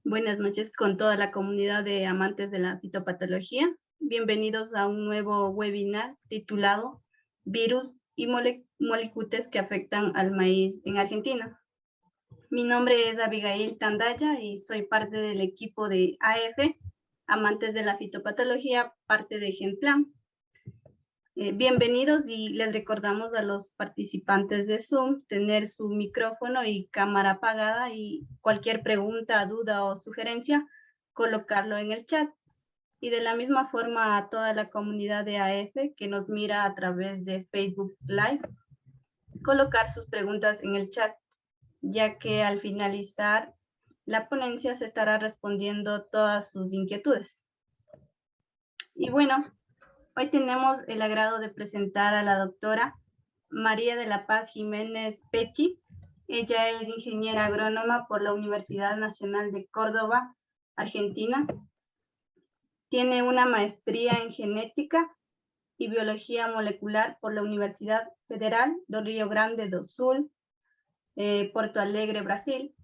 Buenas noches con toda la comunidad de amantes de la fitopatología. Bienvenidos a un nuevo webinar titulado Virus y molicutes que afectan al maíz en Argentina. Mi nombre es Abigail Tandaya y soy parte del equipo de AF, Amantes de la Fitopatología, parte de Genplan. Bienvenidos y les recordamos a los participantes de Zoom tener su micrófono y cámara apagada y cualquier pregunta, duda o sugerencia, colocarlo en el chat. Y de la misma forma a toda la comunidad de AF que nos mira a través de Facebook Live, colocar sus preguntas en el chat, ya que al finalizar la ponencia se estará respondiendo todas sus inquietudes. Y bueno, hoy tenemos el agrado de presentar a la doctora María de la Paz Jiménez Pechi. Ella es ingeniera agrónoma por la Universidad Nacional de Córdoba, Argentina. Tiene una maestría en genética y biología molecular por la Universidad Federal do Rio Grande do Sul, Porto Alegre, Brasil,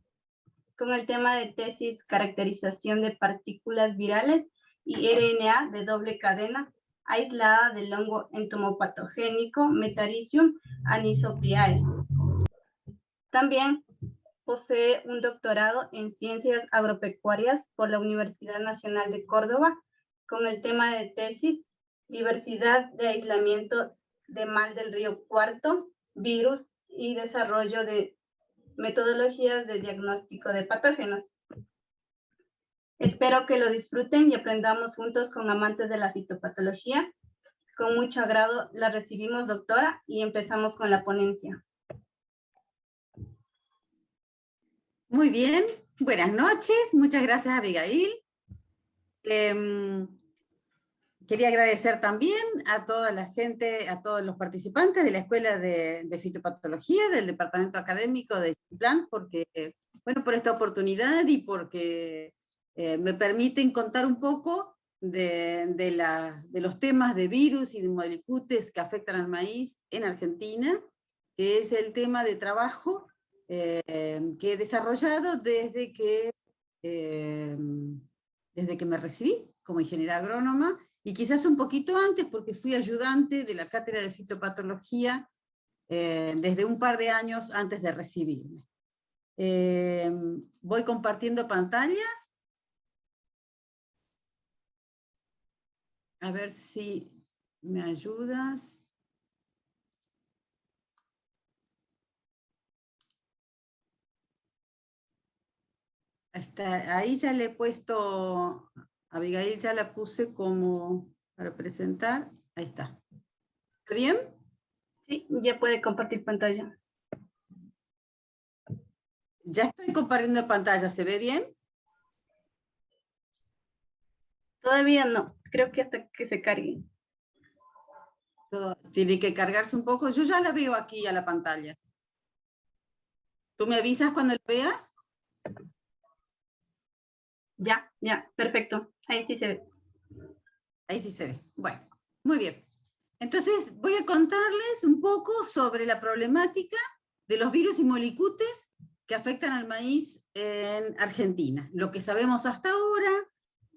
con el tema de tesis caracterización de partículas virales y RNA de doble cadena aislada del hongo entomopatogénico Metarhizium anisopliae. También posee un doctorado en ciencias agropecuarias por la Universidad Nacional de Córdoba con el tema de tesis diversidad de aislamiento de mal del río Cuarto, virus y desarrollo de metodologías de diagnóstico de patógenos. Espero que lo disfruten y aprendamos juntos con amantes de la fitopatología. Con mucho agrado la recibimos, doctora, y empezamos con la ponencia. Muy bien, buenas noches, muchas gracias Abigail. Quería agradecer también a toda la gente, a todos los participantes de la Escuela de Fitopatología del Departamento Académico de Genplan, porque, bueno, por esta oportunidad y porque me permiten contar un poco de los temas de virus y de molicutes que afectan al maíz en Argentina, que es el tema de trabajo que he desarrollado desde que me recibí como ingeniera agrónoma, y quizás un poquito antes porque fui ayudante de la cátedra de fitopatología desde un par de años antes de recibirme. Voy compartiendo pantalla. A ver si me ayudas. Ahí ya le he puesto, Abigail ya la puse como para presentar. Ahí está. ¿Está bien? Sí, ya puede compartir pantalla. Ya estoy compartiendo pantalla, ¿se ve bien? Todavía no, creo que hasta que se cargue. Tiene que cargarse un poco. Yo ya la veo aquí a la pantalla. ¿Tú me avisas cuando la veas? Ya, perfecto. Ahí sí se ve. Ahí sí se ve. Bueno, muy bien. Entonces voy a contarles un poco sobre la problemática de los virus y molicutes que afectan al maíz en Argentina. Lo que sabemos hasta ahora,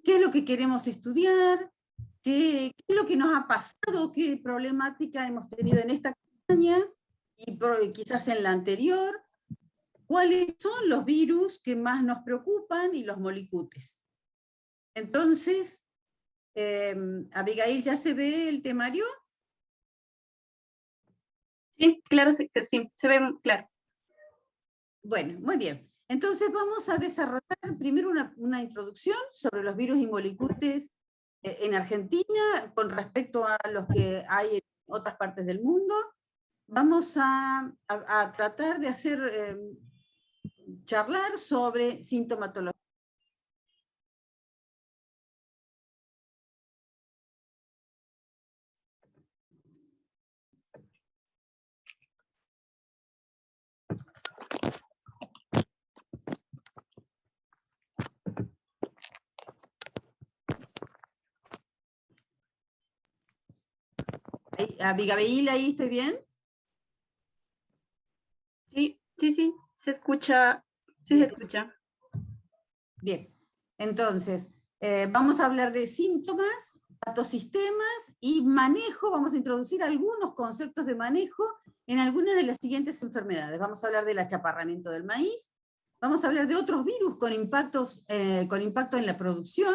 qué es lo que queremos estudiar, qué es lo que nos ha pasado, qué problemática hemos tenido en esta campaña y quizás en la anterior, cuáles son los virus que más nos preocupan y los molicutes. Entonces, Abigail, ¿ya se ve el temario? Sí, claro, sí, se ve claro. Bueno, muy bien. Entonces vamos a desarrollar primero una introducción sobre los virus y molicutes en Argentina con respecto a los que hay en otras partes del mundo. Vamos a tratar de hacer charlar sobre sintomatología. Abigail, ¿ahí estoy bien? Sí, se escucha, sí bien. se escucha. Bien, Entonces, vamos a hablar de síntomas, patosistemas y manejo. Vamos a introducir algunos conceptos de manejo en algunas de las siguientes enfermedades. Vamos a hablar del achaparramiento del maíz, vamos a hablar de otros virus con impacto en la producción,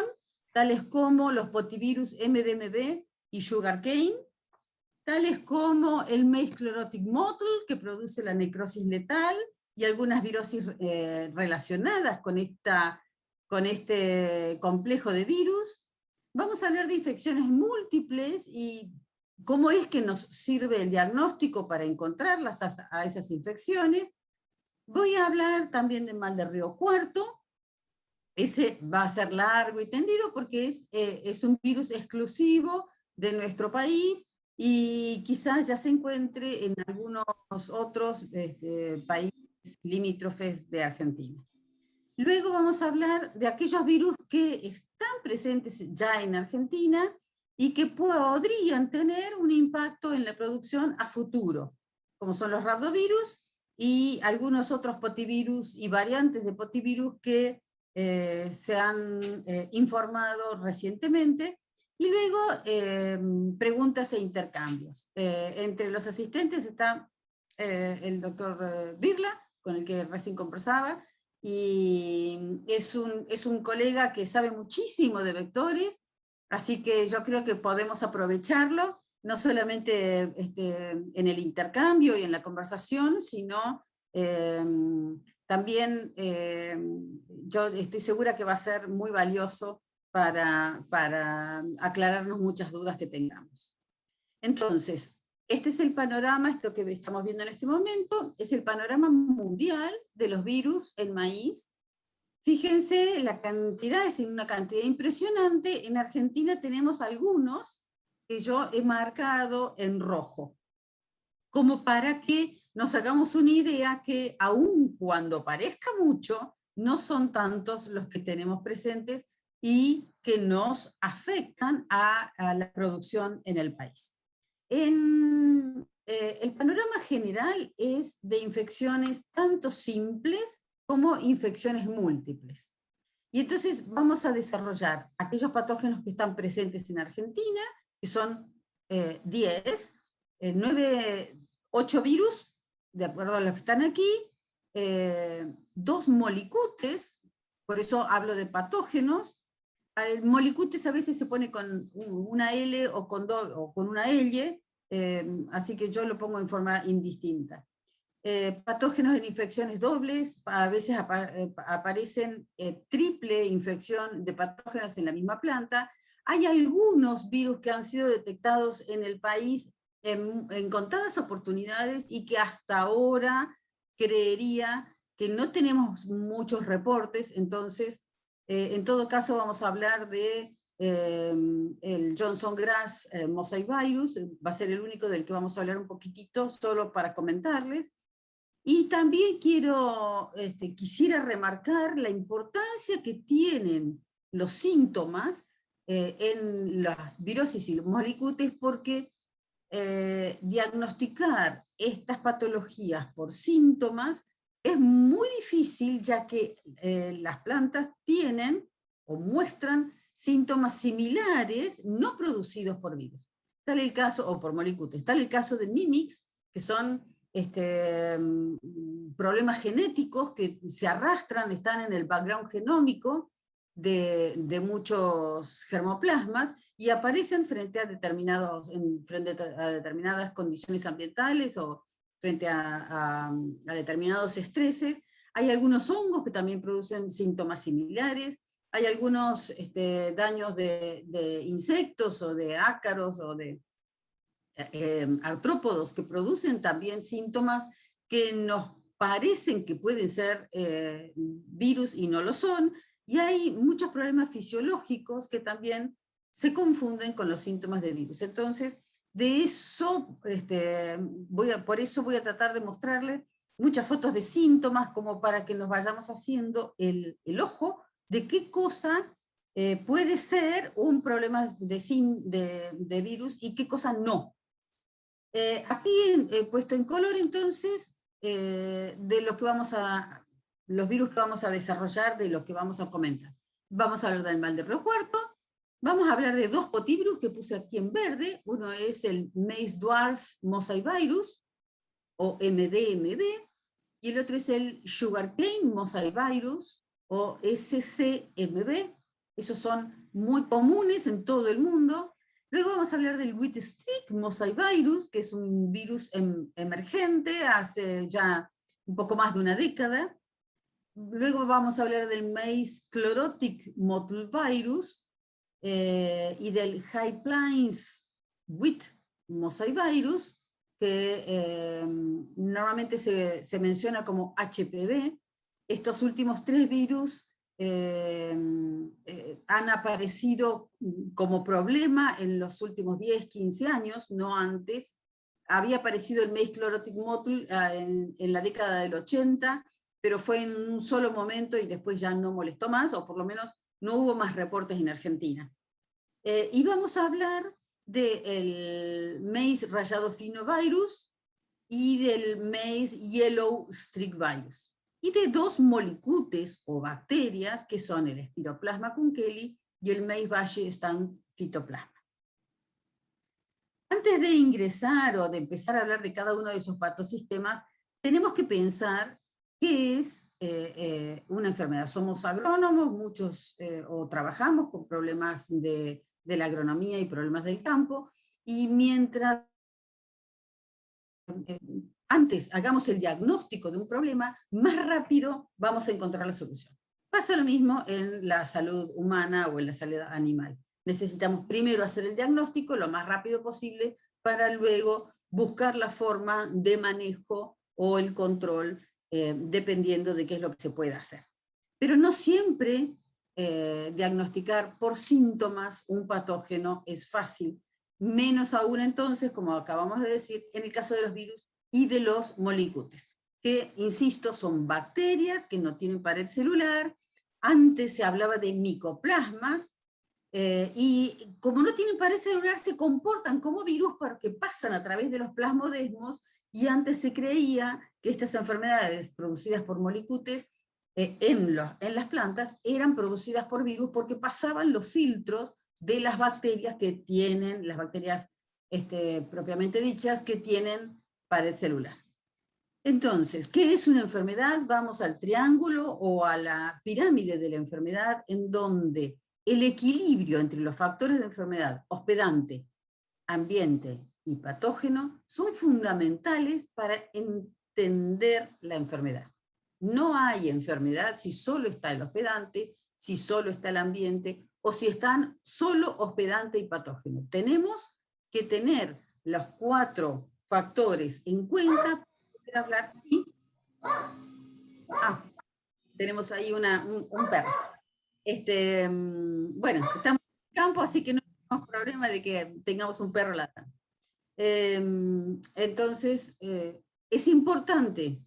tales como los potivirus MDMB y sugarcane, tales como el maize chlorotic mottle, que produce la necrosis letal, y algunas virosis relacionadas con este complejo de virus. Vamos a hablar de infecciones múltiples y cómo es que nos sirve el diagnóstico para encontrarlas a esas infecciones. Voy a hablar también de mal de Río Cuarto. Ese va a ser largo y tendido porque es un virus exclusivo de nuestro país y quizás ya se encuentre en algunos otros países limítrofes de Argentina. Luego vamos a hablar de aquellos virus que están presentes ya en Argentina y que podrían tener un impacto en la producción a futuro, como son los rhabdovirus y algunos otros potivirus y variantes de potivirus que se han informado recientemente. Y luego preguntas e intercambios. Entre los asistentes está el doctor Birla, con el que recién conversaba, y es un colega que sabe muchísimo de vectores, así que yo creo que podemos aprovecharlo, no solamente en el intercambio y en la conversación, sino también yo estoy segura que va a ser muy valioso para aclararnos muchas dudas que tengamos. Entonces, este es el panorama, esto que estamos viendo en este momento, es el panorama mundial de los virus en maíz. Fíjense, la cantidad es una cantidad impresionante. En Argentina tenemos algunos que yo he marcado en rojo, como para que nos hagamos una idea que aun cuando parezca mucho, no son tantos los que tenemos presentes y que nos afectan a la producción en el país. El panorama general es de infecciones tanto simples como infecciones múltiples. Y entonces vamos a desarrollar aquellos patógenos que están presentes en Argentina, que son 10, 8 virus, de acuerdo a los que están aquí, 2 molicutes, por eso hablo de patógenos. El molicutes a veces se pone con una L o con una L, así que yo lo pongo en forma indistinta. Patógenos en infecciones dobles, a veces aparecen triple infección de patógenos en la misma planta. Hay algunos virus que han sido detectados en el país en contadas oportunidades y que hasta ahora creería que no tenemos muchos reportes, entonces en todo caso vamos a hablar de el Johnson Grass Mosaic Virus, va a ser el único del que vamos a hablar un poquitito, solo para comentarles. Y también quisiera remarcar la importancia que tienen los síntomas en las virosis y los molicutes, porque diagnosticar estas patologías por síntomas es muy difícil, ya que las plantas tienen o muestran síntomas similares no producidos por virus. Tal el caso, o por molicutes, tal el caso de mimics, que son problemas genéticos que se arrastran, están en el background genómico de muchos germoplasmas y aparecen frente a determinadas condiciones ambientales o frente a determinados estreses. Hay algunos hongos que también producen síntomas similares, hay algunos daños de insectos o de ácaros o de artrópodos que producen también síntomas que nos parecen que pueden ser virus y no lo son, y hay muchos problemas fisiológicos que también se confunden con los síntomas de virus. Entonces, de eso, por eso voy a tratar de mostrarles muchas fotos de síntomas, como para que nos vayamos haciendo el ojo de qué cosa puede ser un problema de virus y qué cosa no. Aquí he puesto en color entonces de lo que los virus que vamos a desarrollar, de lo que vamos a comentar. vamos a hablar del mal de Río Cuarto, vamos a hablar de dos potivirus que puse aquí en verde. Uno es el Maize Dwarf Mosaic Virus, o MDMV, y el otro es el Sugarcane Mosaic Virus, o SCMV. Esos son muy comunes en todo el mundo. Luego vamos a hablar del Wheat Streak Mosaic Virus, que es un virus emergente hace ya un poco más de una década. Luego vamos a hablar del Maize Chlorotic Mottle Virus y del High Plains Wheat Mosaic Virus, que normalmente se menciona como HPV. Estos últimos tres virus han aparecido como problema en los últimos 10, 15 años, no antes. Había aparecido el Maize Chlorotic Mottle en la década del 80, pero fue en un solo momento y después ya no molestó más, o por lo menos no hubo más reportes en Argentina. Y vamos a hablar del Maize Rayado Fino Virus y del Maize Yellow Streak Virus, y de dos molicutes o bacterias que son el Spiroplasma kunkeli y el Maize Valle Stand Phytoplasma. Antes de ingresar o de empezar a hablar de cada uno de esos patosistemas, tenemos que pensar qué es una enfermedad. Somos agrónomos, muchos o trabajamos con problemas de la agronomía y problemas del campo, y mientras antes hagamos el diagnóstico de un problema, más rápido vamos a encontrar la solución. Pasa lo mismo en la salud humana o en la salud animal. Necesitamos primero hacer el diagnóstico lo más rápido posible para luego buscar la forma de manejo o el control, dependiendo de qué es lo que se pueda hacer. Pero no siempre diagnosticar por síntomas un patógeno es fácil, menos aún entonces, como acabamos de decir, en el caso de los virus y de los molicutes, que, insisto, son bacterias que no tienen pared celular. Antes se hablaba de micoplasmas, y como no tienen pared celular se comportan como virus porque pasan a través de los plasmodesmos, y antes se creía que estas enfermedades producidas por molicutes en las plantas eran producidas por virus porque pasaban los filtros de las bacterias que tienen, las bacterias propiamente dichas, que tienen pared celular. Entonces, ¿qué es una enfermedad? Vamos al triángulo o a la pirámide de la enfermedad, en donde el equilibrio entre los factores de enfermedad, hospedante, ambiente y patógeno, son fundamentales para entender la enfermedad. No hay enfermedad si solo está el hospedante, si solo está el ambiente, o si están solo hospedante y patógeno. Tenemos que tener los 4 factores en cuenta para poder hablar. ¿Sí? Tenemos ahí un perro. Bueno, estamos en el campo, así que no tenemos problema de que tengamos un perro ladrando. Entonces, es importante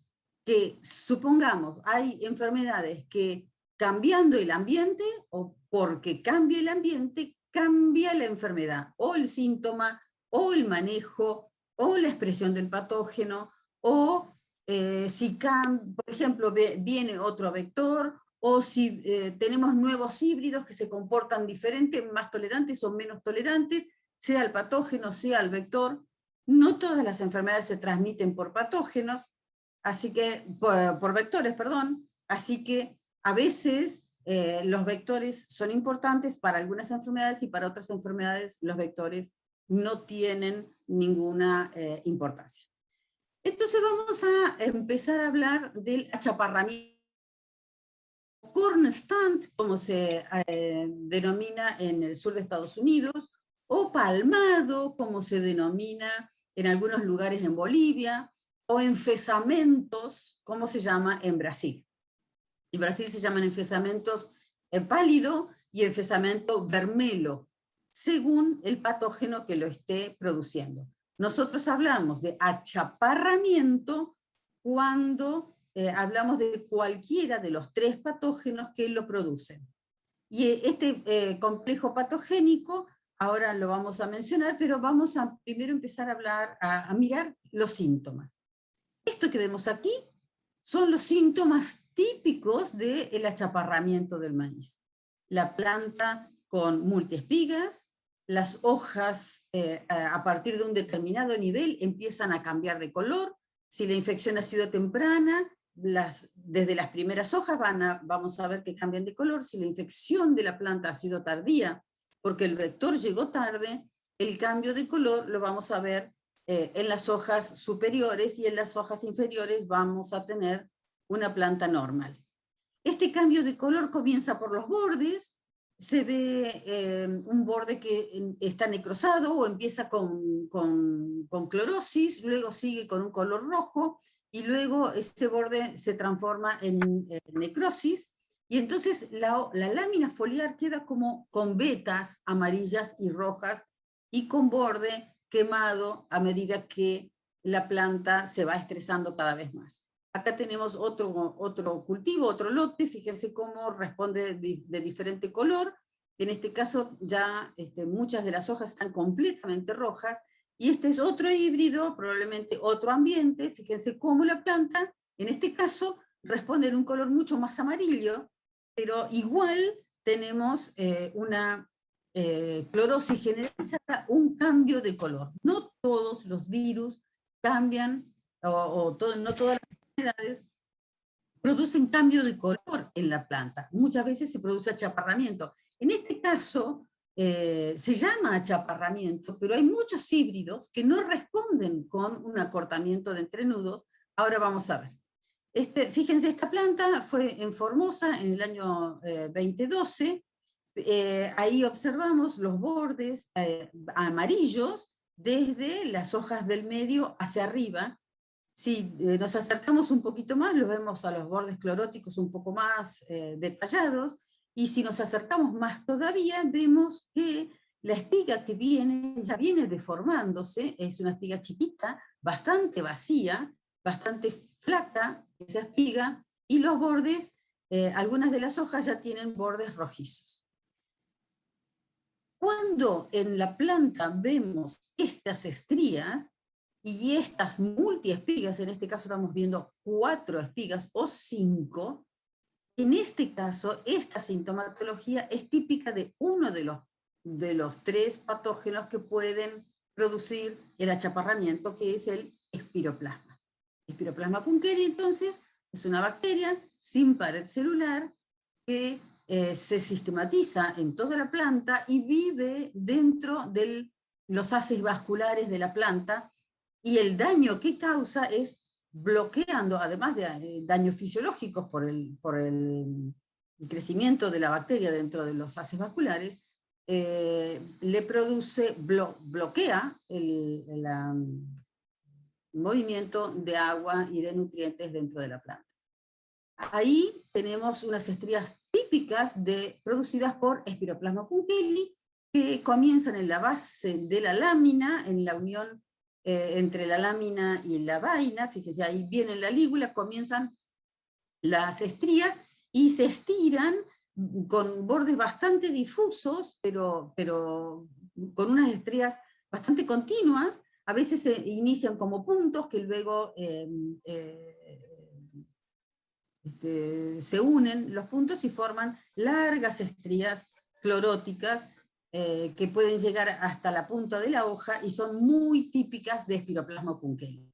que, supongamos, hay enfermedades que cambiando el ambiente, o porque cambia el ambiente, cambia la enfermedad, o el síntoma, o el manejo, o la expresión del patógeno, o si, por ejemplo, viene otro vector, o si tenemos nuevos híbridos que se comportan diferente, más tolerantes o menos tolerantes, sea el patógeno, sea el vector. No todas las enfermedades se transmiten por patógenos, así que, por vectores, perdón, así que a veces los vectores son importantes para algunas enfermedades, y para otras enfermedades los vectores no tienen ninguna importancia. Entonces vamos a empezar a hablar del achaparramiento, corn stand, como se denomina en el sur de Estados Unidos, o palmado, como se denomina en algunos lugares en Bolivia, o enfesamentos, como se llama en Brasil. En Brasil se llaman enfesamentos pálido y enfesamento vermelo, según el patógeno que lo esté produciendo. Nosotros hablamos de achaparramiento cuando hablamos de cualquiera de los 3 patógenos que lo producen. Y este complejo patogénico, ahora lo vamos a mencionar, pero vamos a primero empezar a hablar, a mirar los síntomas. Esto que vemos aquí son los síntomas típicos del achaparramiento del maíz. la planta con multiespigas, las hojas a partir de un determinado nivel empiezan a cambiar de color. Si la infección ha sido temprana, desde las primeras hojas vamos a ver que cambian de color. Si la infección de la planta ha sido tardía, porque el vector llegó tarde, el cambio de color lo vamos a ver en las hojas superiores, y en las hojas inferiores vamos a tener una planta normal. Este cambio de color comienza por los bordes. Se ve un borde que está necrosado o empieza con clorosis, luego sigue con un color rojo, y luego este borde se transforma en necrosis, y entonces la lámina foliar queda como con vetas amarillas y rojas, y con borde quemado a medida que la planta se va estresando cada vez más. Acá tenemos otro cultivo, otro lote, fíjense cómo responde de diferente color. En este caso ya muchas de las hojas están completamente rojas, y este es otro híbrido, probablemente otro ambiente. Fíjense cómo la planta, en este caso, responde en un color mucho más amarillo, pero igual tenemos una clorosis generalizada, un cambio de color. No todos los virus cambian, no todas las enfermedades producen cambio de color en la planta. Muchas veces se produce achaparramiento. En este caso se llama achaparramiento, pero hay muchos híbridos que no responden con un acortamiento de entrenudos. Ahora vamos a ver. Fíjense, esta planta fue en Formosa en el año 2012. Ahí observamos los bordes amarillos desde las hojas del medio hacia arriba. Si nos acercamos un poquito más, lo vemos a los bordes cloróticos un poco más detallados, y si nos acercamos más todavía, vemos que la espiga que viene, ya viene deformándose, es una espiga chiquita, bastante vacía, bastante flaca esa espiga, y los bordes, algunas de las hojas ya tienen bordes rojizos. Cuando en la planta vemos estas estrías, y estas multiespigas, en este caso estamos viendo 4 espigas o 5, en este caso esta sintomatología es típica de uno de los 3 patógenos que pueden producir el achaparramiento, que es el espiroplasma. Espiroplasma punkeri, entonces, es una bacteria sin pared celular que se sistematiza en toda la planta y vive dentro de los haces vasculares de la planta, y el daño que causa es bloqueando, además de daños fisiológicos por el crecimiento de la bacteria dentro de los haces vasculares, le produce, bloquea el movimiento de agua y de nutrientes dentro de la planta. Ahí tenemos unas estrías típicas producidas por Espiroplasma punkeri, que comienzan en la base de la lámina, en la unión entre la lámina y la vaina. Fíjense, ahí viene la lígula, comienzan las estrías, y se estiran con bordes bastante difusos, pero con unas estrías bastante continuas. A veces se inician como puntos que luego se unen los puntos y forman largas estrías cloróticas que pueden llegar hasta la punta de la hoja, y son muy típicas de Espiroplasma punkeri.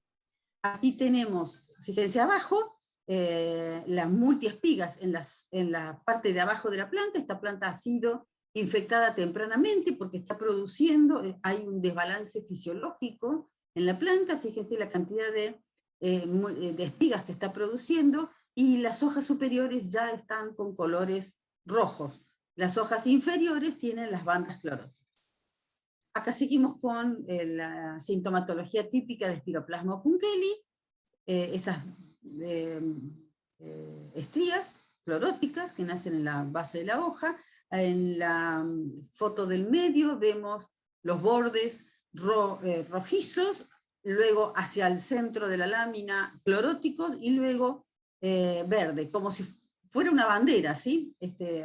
Aquí tenemos, fíjense abajo, las multiespigas en la parte de abajo de la planta. Esta planta ha sido infectada tempranamente porque está produciendo, hay un desbalance fisiológico en la planta. Fíjense la cantidad de espigas que está produciendo, y las hojas superiores ya están con colores rojos. Las hojas inferiores tienen las bandas cloróticas. Acá seguimos con la sintomatología típica de Espiroplasma punkeri, esas estrías cloróticas que nacen en la base de la hoja. En la foto del medio vemos los bordes rojizos, luego hacia el centro de la lámina cloróticos, y luego verde, como si fuera una bandera, ¿sí?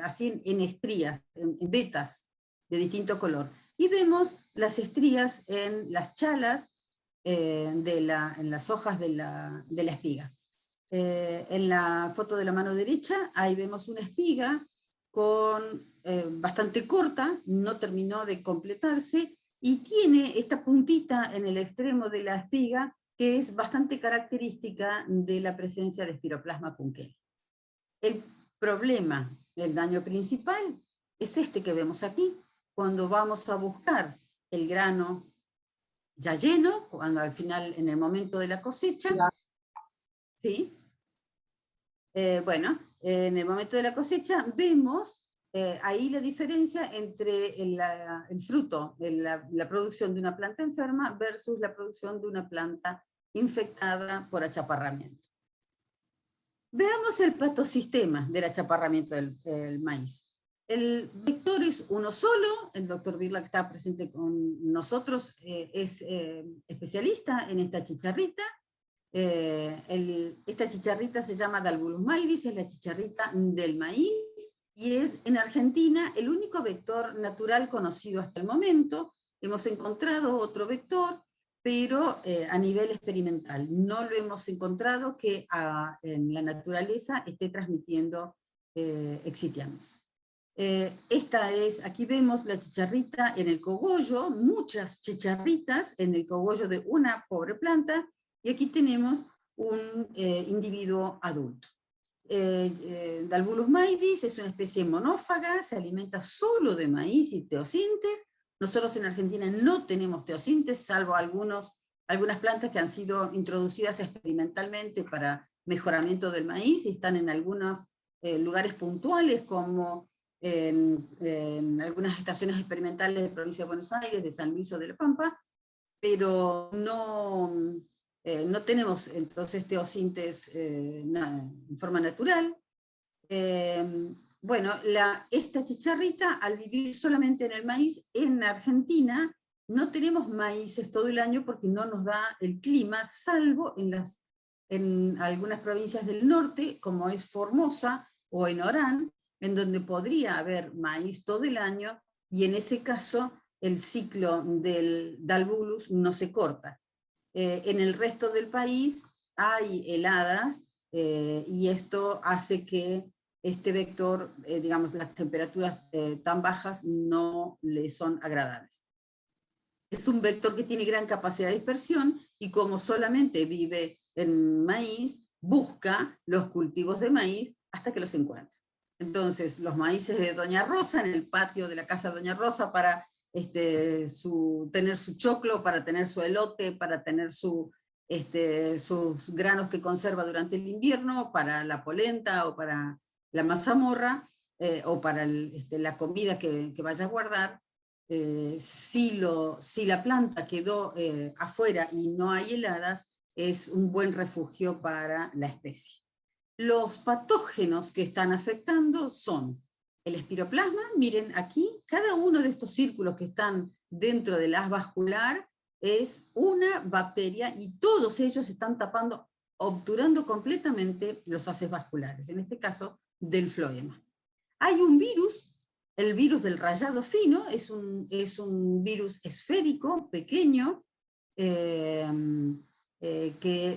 Así en estrías, en vetas de distinto color. Y vemos las estrías en las chalas, en las hojas de la espiga. En la foto de la mano derecha, ahí vemos una espiga con bastante corta, no terminó de completarse, y tiene esta puntita en el extremo de la espiga, que es bastante característica de la presencia de Spiroplasma punctata. El problema, el daño principal, es este que vemos aquí, cuando vamos a buscar el grano ya lleno, cuando al final, en el momento de la cosecha, ¿sí? En el momento de la cosecha vemos ahí la diferencia entre el fruto de la producción de una planta enferma versus la producción de una planta infectada por achaparramiento. Veamos el patosistema del achaparramiento del maíz. El vector es uno solo, el doctor Birla, que está presente con nosotros, es especialista en esta chicharrita. Esta chicharrita se llama Dalbulus maidis, es la chicharrita del maíz, y es en Argentina el único vector natural conocido hasta el momento. Hemos encontrado otro vector, pero a nivel experimental. No lo hemos encontrado que en la naturaleza esté transmitiendo excitianos. Aquí vemos la chicharrita en el cogollo, muchas chicharritas en el cogollo de una pobre planta, y aquí tenemos un individuo adulto. Dalbulus maidis es una especie monófaga, se alimenta solo de maíz y teosintes. Nosotros en Argentina no tenemos teosintes, salvo algunas plantas que han sido introducidas experimentalmente para mejoramiento del maíz, y están en algunos lugares puntuales, como en algunas estaciones experimentales de provincia de Buenos Aires, de San Luis o de La Pampa, pero no tenemos entonces teosintes en forma natural. Esta chicharrita, al vivir solamente en el maíz, en Argentina no tenemos maíces todo el año porque no nos da el clima, salvo en algunas provincias del norte, como es Formosa o en Orán, en donde podría haber maíz todo el año, y en ese caso el ciclo del Dalbulus no se corta. En el resto del país hay heladas, y esto hace que este vector, digamos, las temperaturas tan bajas no le son agradables. Es un vector que tiene gran capacidad de dispersión, y como solamente vive en maíz, busca los cultivos de maíz hasta que los encuentra. Entonces, los maíces de Doña Rosa, en el patio de la casa de Doña Rosa, para tener su choclo, para tener su elote, para tener sus granos que conserva durante el invierno, para la polenta o para la mazamorra, o para la comida que vaya a guardar. Si la planta quedó afuera y no hay heladas, es un buen refugio para la especie. Los patógenos que están afectando son el espiroplasma. Miren aquí, cada uno de estos círculos que están dentro del haz vascular es una bacteria, y todos ellos están tapando, obturando completamente los haces vasculares, en este caso del floema. Hay un virus, el virus del rayado fino, es un virus esférico, pequeño, que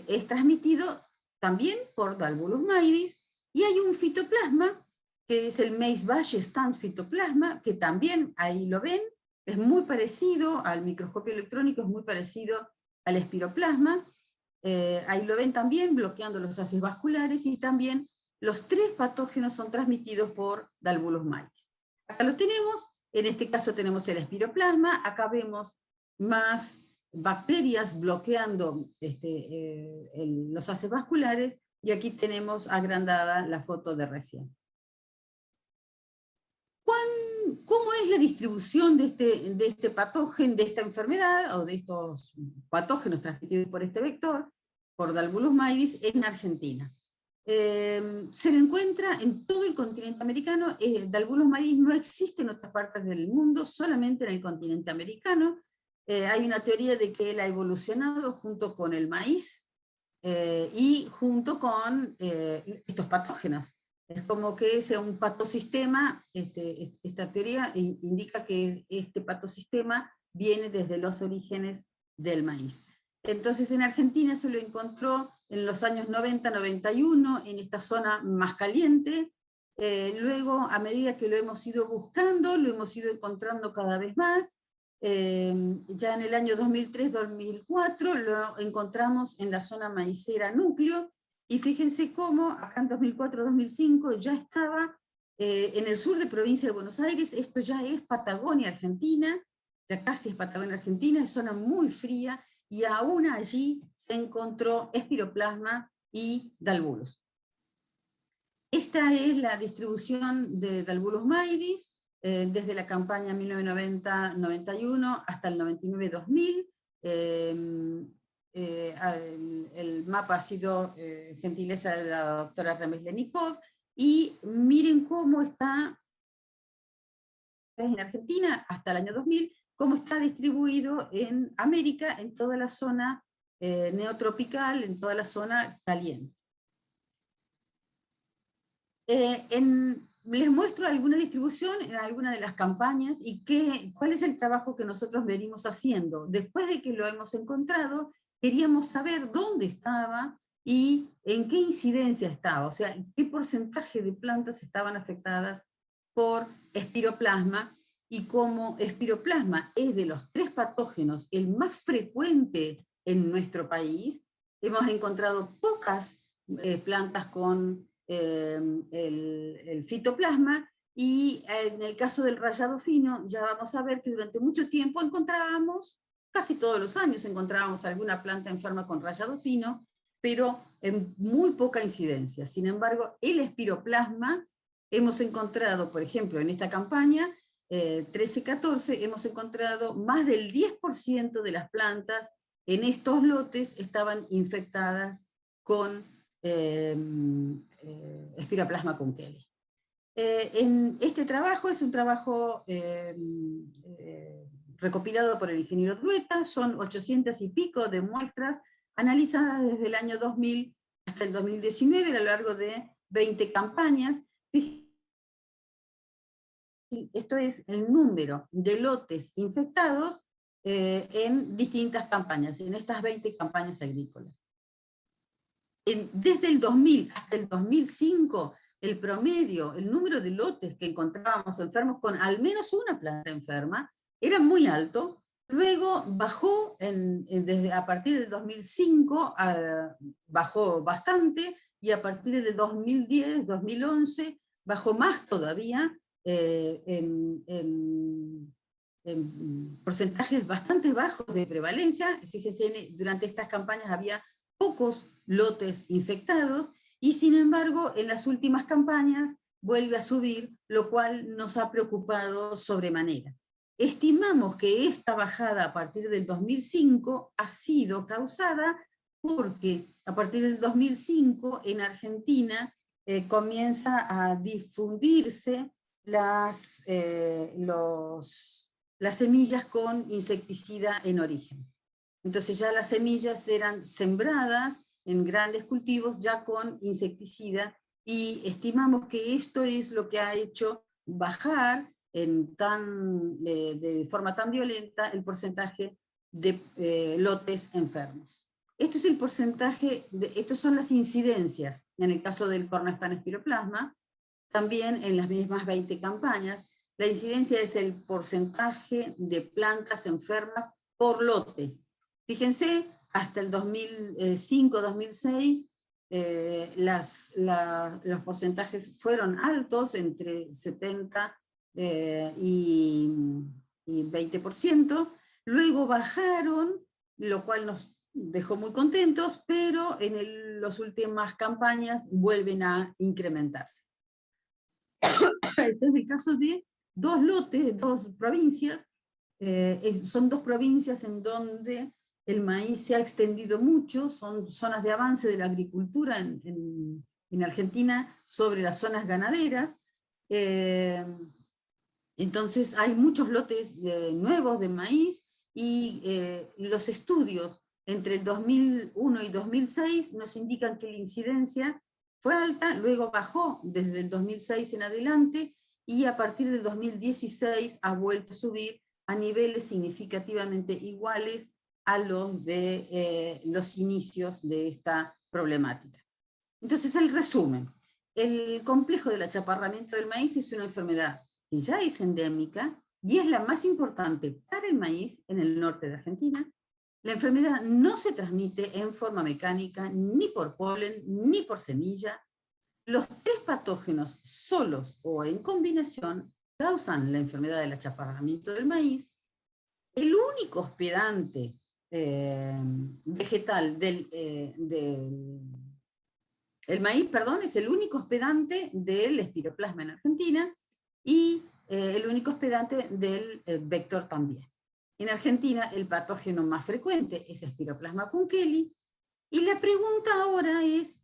es transmitido también por Dalbulus maidis, y hay un fitoplasma, que es el Mace-Bash stand fitoplasma, que también ahí lo ven, es muy parecido al microscopio electrónico, es muy parecido al espiroplasma. Ahí lo ven también, bloqueando los haces vasculares, y también los tres patógenos son transmitidos por Dalbulus maidis. Acá lo tenemos, en este caso tenemos el espiroplasma, acá vemos más bacterias bloqueando los haces vasculares, y aquí tenemos agrandada la foto de recién. ¿Cómo es la distribución de este patógeno, de esta enfermedad, o de estos patógenos transmitidos por este vector, por Dalbulus maidis, en Argentina? Se lo encuentra en todo el continente americano. Dalbulus maidis no existe en otras partes del mundo, solamente en el continente americano. Hay una teoría de que él ha evolucionado junto con el maíz, y junto con estos patógenos. Es como que sea un patosistema. Esta teoría indica que este patosistema viene desde los orígenes del maíz. Entonces en Argentina se lo encontró en los años 90-91, en esta zona más caliente, Luego, a medida que lo hemos ido buscando, lo hemos ido encontrando cada vez más. Ya en el año 2003-2004 lo encontramos en la zona maicera núcleo, y fíjense cómo acá en 2004-2005 ya estaba en el sur de provincia de Buenos Aires. Esto ya es Patagonia Argentina, ya casi es Patagonia Argentina, es zona muy fría, y aún allí se encontró espiroplasma y dalbulus. Esta es la distribución de Dalbulus maidis desde la campaña 1990-91 hasta el 99-2000. El mapa ha sido gentileza de la doctora Remeslenikov, y miren cómo está en Argentina hasta el año 2000, cómo está distribuido en América, en toda la zona neotropical, en toda la zona caliente. Les muestro alguna distribución en alguna de las campañas y cuál es el trabajo que nosotros venimos haciendo. Después de que lo hemos encontrado, queríamos saber dónde estaba y en qué incidencia estaba, o sea, qué porcentaje de plantas estaban afectadas por espiroplasma, y como espiroplasma es de los 3 patógenos el más frecuente en nuestro país, hemos encontrado pocas plantas con el fitoplasma, y en el caso del rayado fino ya vamos a ver que durante mucho tiempo encontrábamos, casi todos los años encontrábamos alguna planta enferma con rayado fino, pero en muy poca incidencia. Sin embargo, el espiroplasma hemos encontrado, por ejemplo, en esta campaña 13-14, hemos encontrado más del 10% de las plantas en estos lotes estaban infectadas con espiroplasma Kunkeli. En este trabajo es un trabajo recopilado por el ingeniero Drueta, son 800 y pico de muestras analizadas desde el año 2000 hasta el 2019 a lo largo de 20 campañas. Esto es el número de lotes infectados en distintas campañas, en estas 20 campañas agrícolas. Desde el 2000 hasta el 2005, el promedio, el número de lotes que encontrábamos enfermos con al menos una planta enferma, era muy alto. Luego bajó, a partir del 2005, bajó bastante, y a partir del 2010, 2011, bajó más todavía, en porcentajes bastante bajos de prevalencia. Fíjense, durante estas campañas había pocos lotes infectados, y sin embargo en las últimas campañas vuelve a subir, lo cual nos ha preocupado sobremanera. Estimamos que esta bajada a partir del 2005 ha sido causada porque a partir del 2005 en Argentina comienza a difundirse las semillas con insecticida en origen. Entonces ya las semillas eran sembradas en grandes cultivos ya con insecticida, y estimamos que esto es lo que ha hecho bajar de forma tan violenta el porcentaje de lotes enfermos. Esto es el porcentaje, estas son las incidencias en el caso del Cornerstone espiroplasma. También en las mismas 20 campañas, la incidencia es el porcentaje de plantas enfermas por lote. Fíjense, hasta el 2005-2006 los porcentajes fueron altos, entre 70 y 20%, luego bajaron, lo cual nos dejó muy contentos, pero en las últimas campañas vuelven a incrementarse. Este es el caso de 2 lotes, 2 provincias, son 2 provincias en donde el maíz se ha extendido mucho, son zonas de avance de la agricultura en Argentina sobre las zonas ganaderas. Entonces hay muchos lotes nuevos de maíz, y los estudios entre el 2001 y 2006 nos indican que la incidencia fue alta, luego bajó desde el 2006 en adelante, y a partir del 2016 ha vuelto a subir a niveles significativamente iguales a los de los inicios de esta problemática. Entonces, el resumen. el complejo del achaparramiento del maíz es una enfermedad que ya es endémica y es la más importante para el maíz en el norte de Argentina. La enfermedad no se transmite en forma mecánica, ni por polen, ni por semilla. Los 3 patógenos solos o en combinación causan la enfermedad del achaparramiento del maíz. El único hospedante vegetal el maíz, perdón, es el único hospedante del espiroplasma en Argentina y el único hospedante del vector también. En Argentina el patógeno más frecuente es Spiroplasma punkeli, y la pregunta ahora es,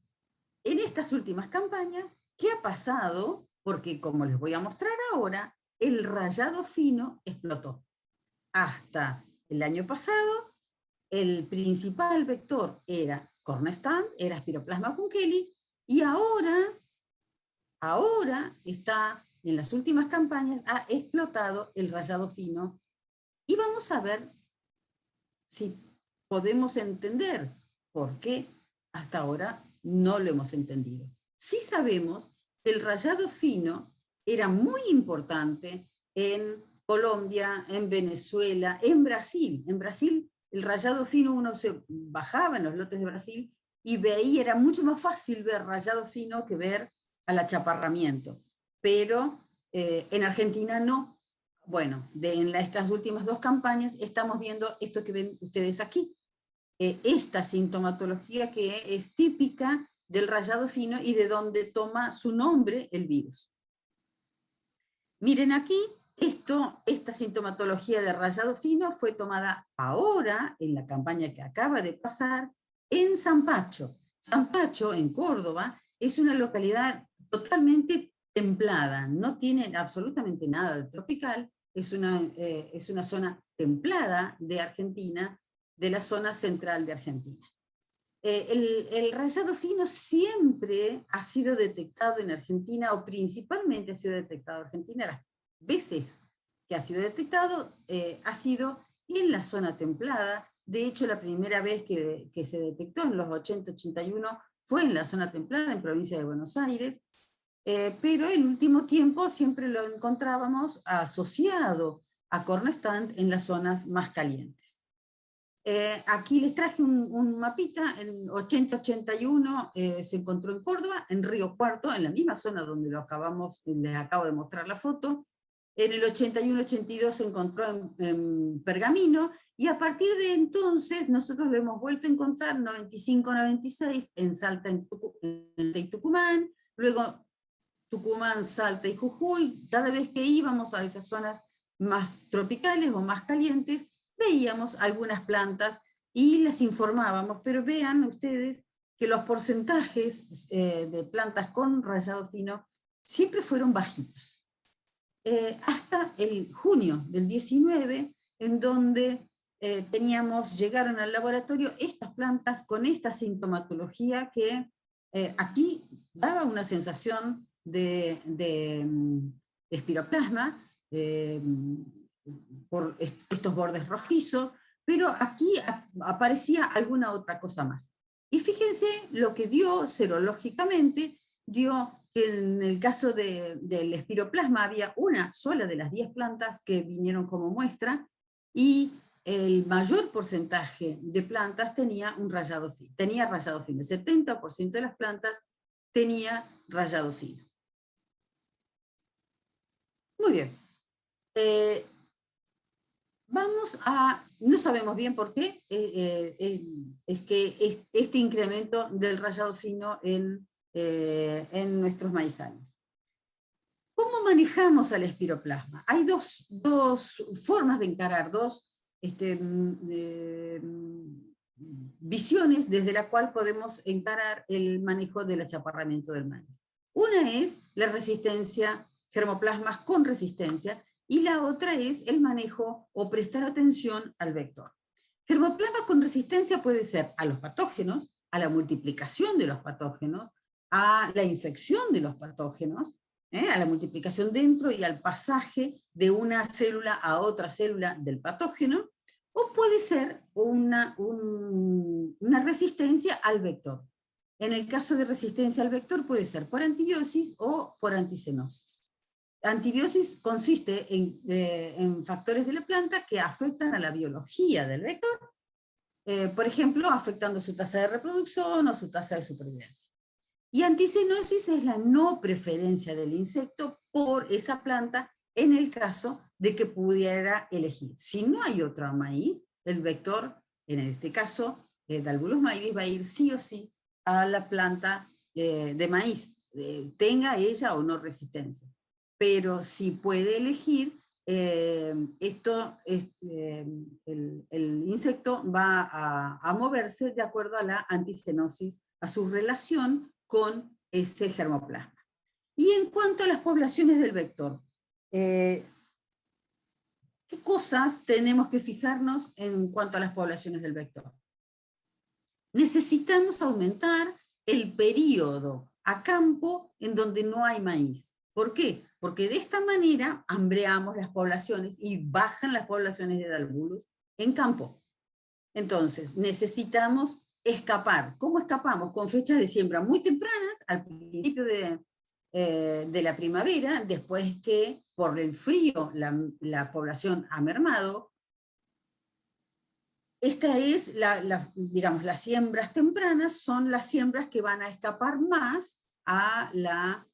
en estas últimas campañas, ¿qué ha pasado? Porque como les voy a mostrar ahora, el rayado fino explotó. Hasta el año pasado, el principal vector era Cornestan, era Spiroplasma punkeli, y ahora está, en las últimas campañas, ha explotado el rayado fino. Y vamos a ver si podemos entender por qué hasta ahora no lo hemos entendido. Sí sabemos que el rayado fino era muy importante en Colombia, en Venezuela, en Brasil. En Brasil, el rayado fino, uno se bajaba en los lotes de Brasil y veía, era mucho más fácil ver rayado fino que ver al achaparramiento. Pero en Argentina no. Bueno, en estas últimas 2 campañas estamos viendo esto que ven ustedes aquí. Esta sintomatología que es típica del rayado fino y de donde toma su nombre el virus. Miren aquí, esta sintomatología de rayado fino fue tomada ahora, en la campaña que acaba de pasar, en Zampacho. Zampacho, en Córdoba, es una localidad totalmente templada, no tiene absolutamente nada de tropical, es una zona templada de Argentina, de la zona central de Argentina. El rayado fino siempre ha sido detectado en Argentina, o principalmente ha sido detectado en Argentina, las veces que ha sido detectado ha sido en la zona templada. De hecho, la primera vez que se detectó en los 80-81 fue en la zona templada, en provincia de Buenos Aires, pero en último tiempo siempre lo encontrábamos asociado a Cornestant en las zonas más calientes. Aquí les traje un mapita, en 80-81 se encontró en Córdoba, en Río Cuarto, en la misma zona donde les acabo de mostrar la foto. En el 81-82 se encontró en Pergamino, y a partir de entonces nosotros lo hemos vuelto a encontrar 95-96 en Salta y Tucumán, luego Tucumán, Salta y Jujuy. Cada vez que íbamos a esas zonas más tropicales o más calientes, veíamos algunas plantas y les informábamos, pero vean ustedes que los porcentajes de plantas con rayado fino siempre fueron bajitos. Hasta el junio del 19, en donde llegaron al laboratorio estas plantas con esta sintomatología que aquí daba una sensación de espiroplasma, por estos bordes rojizos, pero aquí aparecía alguna otra cosa más. Y fíjense lo que dio serológicamente, dio que en el caso del espiroplasma había una sola de las 10 plantas que vinieron como muestra, y el mayor porcentaje de plantas tenía rayado fino, el 70% de las plantas tenía rayado fino. Muy bien. No sabemos bien por qué, es que este incremento del rayado fino en nuestros maizales. ¿Cómo manejamos al espiroplasma? Hay dos formas de encarar, dos visiones desde la cual podemos encarar el manejo del achaparramiento del maíz. Una es la resistencia, germoplasmas con resistencia, y la otra es el manejo o prestar atención al vector. Germoplasma con resistencia puede ser a los patógenos, a la multiplicación de los patógenos, a la infección de los patógenos, a la multiplicación dentro y al pasaje de una célula a otra célula del patógeno, o puede ser una resistencia al vector. En el caso de resistencia al vector puede ser por antibiosis o por anticenosis. Antibiosis consiste en factores de la planta que afectan a la biología del vector, por ejemplo, afectando su tasa de reproducción o su tasa de supervivencia. Y anticenosis es la no preferencia del insecto por esa planta en el caso de que pudiera elegir. Si no hay otro maíz, el vector, en este caso, Dalbulus maidis, va a ir sí o sí a la planta de maíz, tenga ella o no resistencia. Pero si puede elegir, el insecto va a moverse de acuerdo a la anticenosis, a su relación con ese germoplasma. Y en cuanto a las poblaciones del vector, ¿qué cosas tenemos que fijarnos en cuanto a las poblaciones del vector? Necesitamos aumentar el periodo a campo en donde no hay maíz. ¿Por qué? Porque de esta manera hambreamos las poblaciones y bajan las poblaciones de Dalbulus en campo. Entonces, necesitamos escapar. ¿Cómo escapamos? Con fechas de siembra muy tempranas, al principio de la primavera, después que por el frío la población ha mermado. Esta es, digamos, las siembras tempranas son las siembras que van a escapar más a las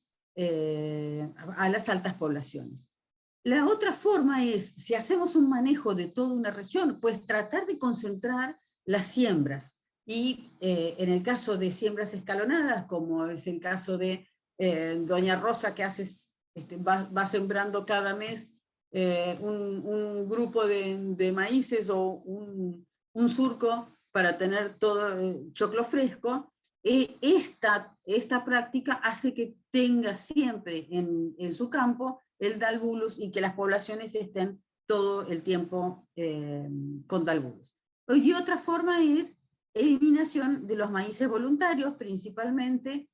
altas poblaciones. La otra forma es, si hacemos un manejo de toda una región, pues tratar de concentrar las siembras. Y en el caso de siembras escalonadas, como es el caso de Doña Rosa, que va sembrando cada mes un grupo de maíces o un surco para tener todo choclo fresco, esta práctica hace que tenga siempre en su campo el Dalbulus y que las poblaciones estén todo el tiempo con Dalbulus. Y otra forma es eliminación de los maíces voluntarios, principalmente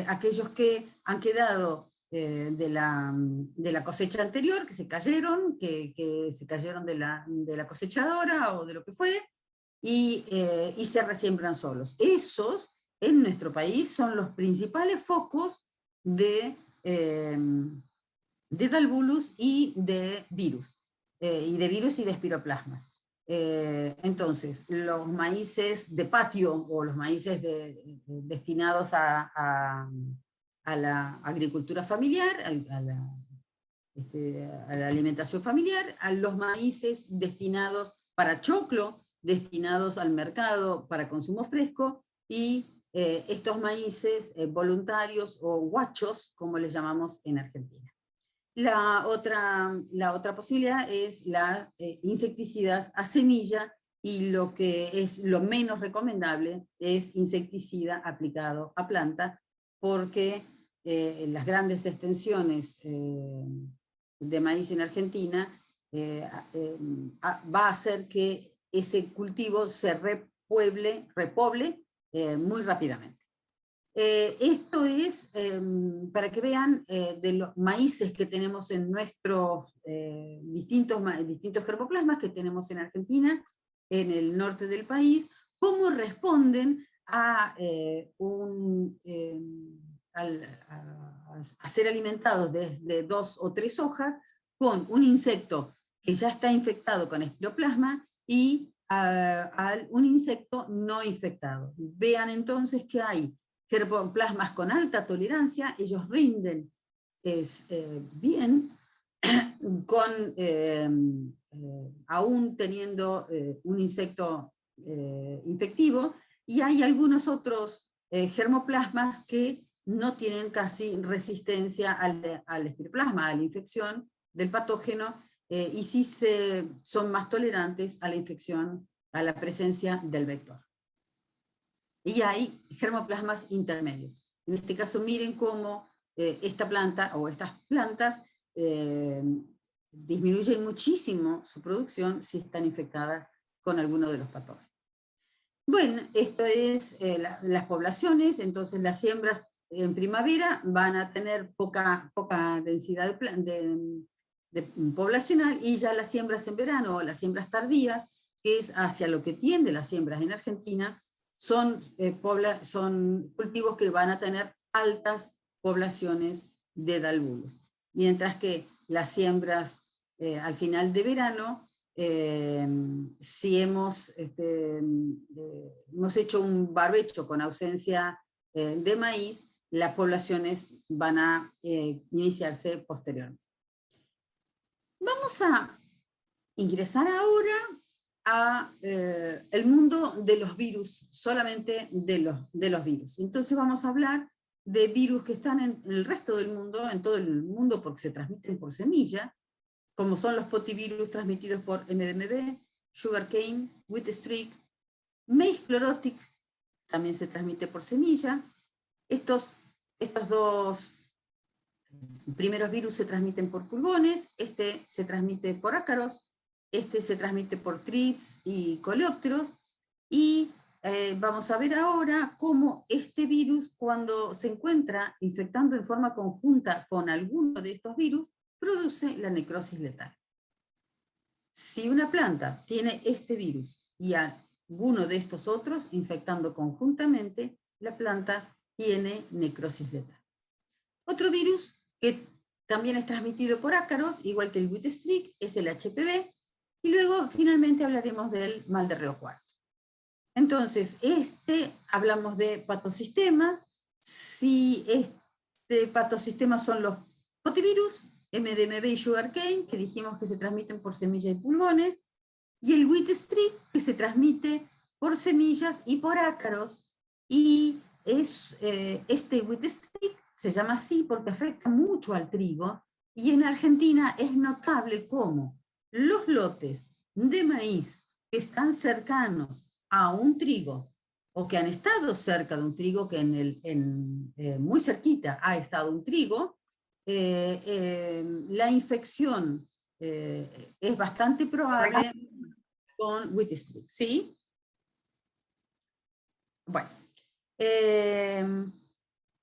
aquellos que han quedado de la cosecha anterior, que se cayeron, que se cayeron de la cosechadora o de lo que fuere, y se resiembran solos. Esos, en nuestro país, son los principales focos de Dalbulus y de virus y de espiroplasmas. Entonces, los maíces de patio o los maíces destinados a la agricultura familiar, a la alimentación familiar, a los maíces destinados para choclo, destinados al mercado para consumo fresco, y estos maíces voluntarios o guachos, como les llamamos en Argentina. La otra posibilidad es la insecticidas a semilla, y lo que es lo menos recomendable es insecticida aplicado a planta, porque las grandes extensiones de maíz en Argentina va a hacer que ese cultivo se repoble muy rápidamente. Esto es para que vean de los maíces que tenemos en nuestros distintos germoplasmas que tenemos en Argentina, en el norte del país, cómo responden a ser alimentados desde 2 o 3 hojas con un insecto que ya está infectado con espiroplasma y a un insecto no infectado. Vean entonces que hay germoplasmas con alta tolerancia, ellos rinden bien, aún teniendo un insecto infectivo, y hay algunos otros germoplasmas que no tienen casi resistencia al espiroplasma, a la infección del patógeno, y sí son más tolerantes a la infección, a la presencia del vector. Y hay germoplasmas intermedios. En este caso, miren cómo esta planta o estas plantas disminuyen muchísimo su producción si están infectadas con alguno de los patógenos. Bueno, esto es las poblaciones. Entonces las siembras en primavera van a tener poca densidad poblacional, y ya las siembras en verano o las siembras tardías, que es hacia lo que tienden las siembras en Argentina, son cultivos que van a tener altas poblaciones de dalbulos. Mientras que las siembras al final de verano, si hemos hecho un barbecho con ausencia de maíz, las poblaciones van a iniciarse posteriormente. Vamos a ingresar ahora a el mundo de los virus, solamente de los virus. Entonces vamos a hablar de virus que están en el resto del mundo, en todo el mundo, porque se transmiten por semilla, como son los potivirus transmitidos por MDMB, sugarcane, wheat streak, maize chlorotic, también se transmite por semilla. Estos dos primeros virus se transmiten por pulgones, este se transmite por ácaros, este se transmite por trips y coleópteros, y vamos a ver ahora cómo este virus, cuando se encuentra infectando en forma conjunta con alguno de estos virus, produce la necrosis letal. Si una planta tiene este virus y alguno de estos otros infectando conjuntamente, la planta tiene necrosis letal. Otro virus que también es transmitido por ácaros, igual que el wheat streak, es el HPV, y luego finalmente hablaremos del mal de Río Cuarto. Entonces, hablamos de patosistemas. Si este patosistema son los potivirus, MDMB y sugarcane, que dijimos que se transmiten por semillas y pulgones, y el wheat streak, que se transmite por semillas y por ácaros, y este wheat streak se llama así porque afecta mucho al trigo, y en Argentina es notable cómo los lotes de maíz que están cercanos a un trigo, o que han estado cerca de un trigo, que muy cerquita ha estado un trigo, la infección es bastante probable con wheat streak, ¿sí? Bueno,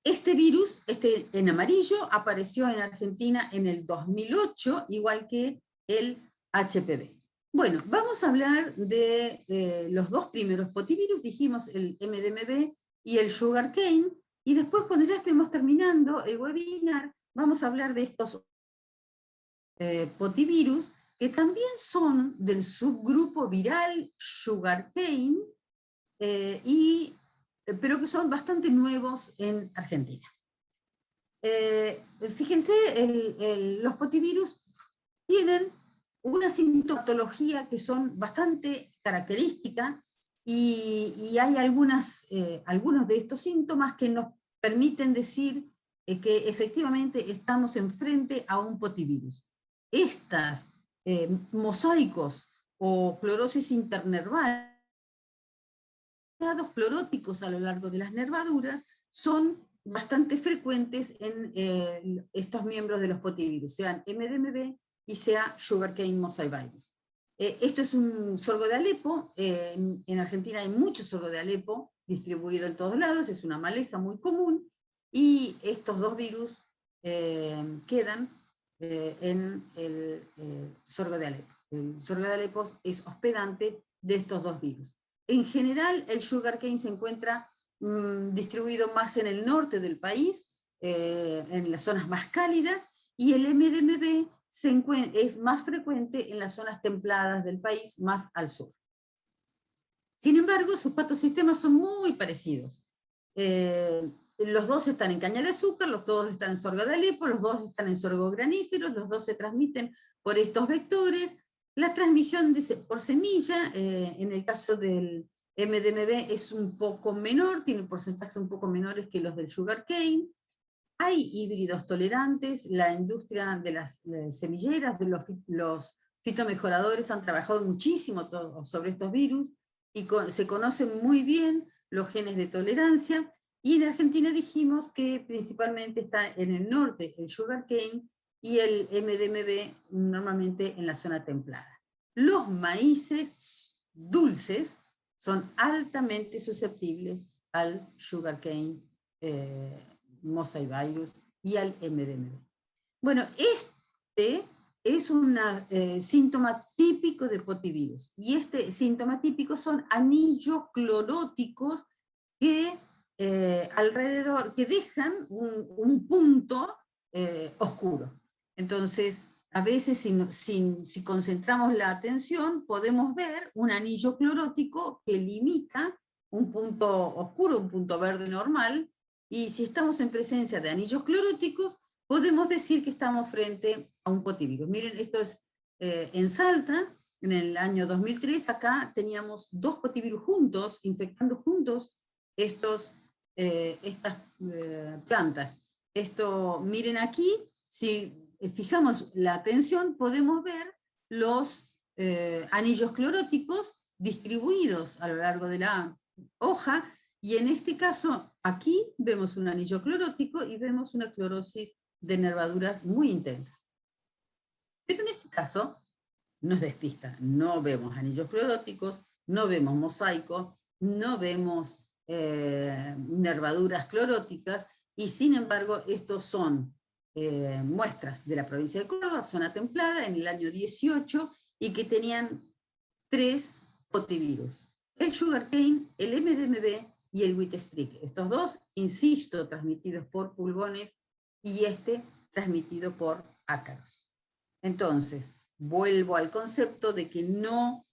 este virus, en amarillo, apareció en Argentina en el 2008, igual que el HPV. Bueno, vamos a hablar de los dos primeros potivirus, dijimos el MDMB y el sugarcane, y después cuando ya estemos terminando el webinar, vamos a hablar de estos potivirus, que también son del subgrupo viral sugarcane, pero que son bastante nuevos en Argentina. Fíjense, los potivirus tienen una sintomatología que son bastante características, y hay algunos de estos síntomas que nos permiten decir que efectivamente estamos enfrente a un potivirus. Estas mosaicos o clorosis internerval, cloróticos a lo largo de las nervaduras, son bastante frecuentes en estos miembros de los potivirus, sean MDMB y sea sugarcane mosaivirus. Esto es un sorgo de Alepo. En Argentina hay mucho sorgo de Alepo distribuido en todos lados, es una maleza muy común, y estos dos virus quedan en el sorgo de Alepo. El sorgo de Alepo es hospedante de estos dos virus. En general, el sugarcane se encuentra distribuido más en el norte del país, en las zonas más cálidas, y el MDMB es más frecuente en las zonas templadas del país, más al sur. Sin embargo, sus patosistemas son muy parecidos. Los dos están en caña de azúcar, los dos están en sorgo de Alepo, los dos están en sorgo graníferos, los dos se transmiten por estos vectores. La transmisión por semilla, en el caso del MDMB, es un poco menor, tiene porcentajes un poco menores que los del sugarcane. Hay híbridos tolerantes, la industria de las semilleras, de los fitomejoradores han trabajado muchísimo sobre estos virus, y se conocen muy bien los genes de tolerancia, y en Argentina dijimos que principalmente está en el norte el sugarcane, y el MDMB normalmente en la zona templada. Los maíces dulces son altamente susceptibles al sugarcane mosaivirus y al MDMB. Bueno, es un síntoma típico de potivirus. Y este síntoma típico son anillos cloróticos que alrededor, que dejan un punto oscuro. Entonces, a veces si concentramos la atención, podemos ver un anillo clorótico que limita un punto oscuro, un punto verde normal, y si estamos en presencia de anillos cloróticos, podemos decir que estamos frente a un potivirus. Miren, esto es en Salta, en el año 2003, acá teníamos 2 potivirus juntos, infectando juntos estas plantas. Esto, miren aquí, si fijamos la atención, podemos ver los anillos cloróticos distribuidos a lo largo de la hoja, y en este caso, aquí vemos un anillo clorótico y vemos una clorosis de nervaduras muy intensa. Pero en este caso, nos despista, no vemos anillos cloróticos, no vemos mosaico, no vemos nervaduras cloróticas, y sin embargo, estos son muestras de la provincia de Córdoba, zona templada, en el año 18, y que tenían 3 potivirus: el sugarcane, el MDMB y el wheat streak. Estos 2, insisto, transmitidos por pulgones, y este transmitido por ácaros. Entonces, vuelvo al concepto de que no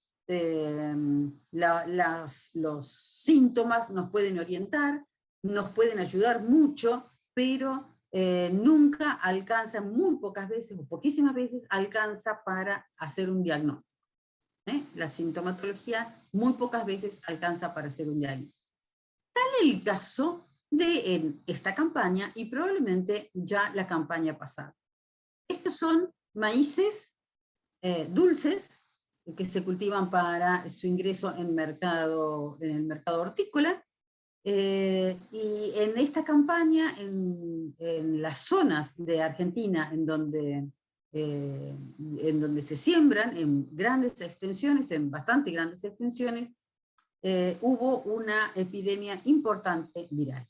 los síntomas nos pueden orientar, nos pueden ayudar mucho, pero nunca alcanza, muy pocas veces o poquísimas veces alcanza para hacer un diagnóstico. La sintomatología muy pocas veces alcanza para hacer un diagnóstico. Tal el caso de esta campaña y probablemente ya la campaña pasada. Estos son maíces dulces que se cultivan para su ingreso en el mercado hortícola, y en esta campaña, en las zonas de Argentina en donde se siembran, en grandes extensiones, en bastante grandes extensiones, hubo una epidemia importante viral.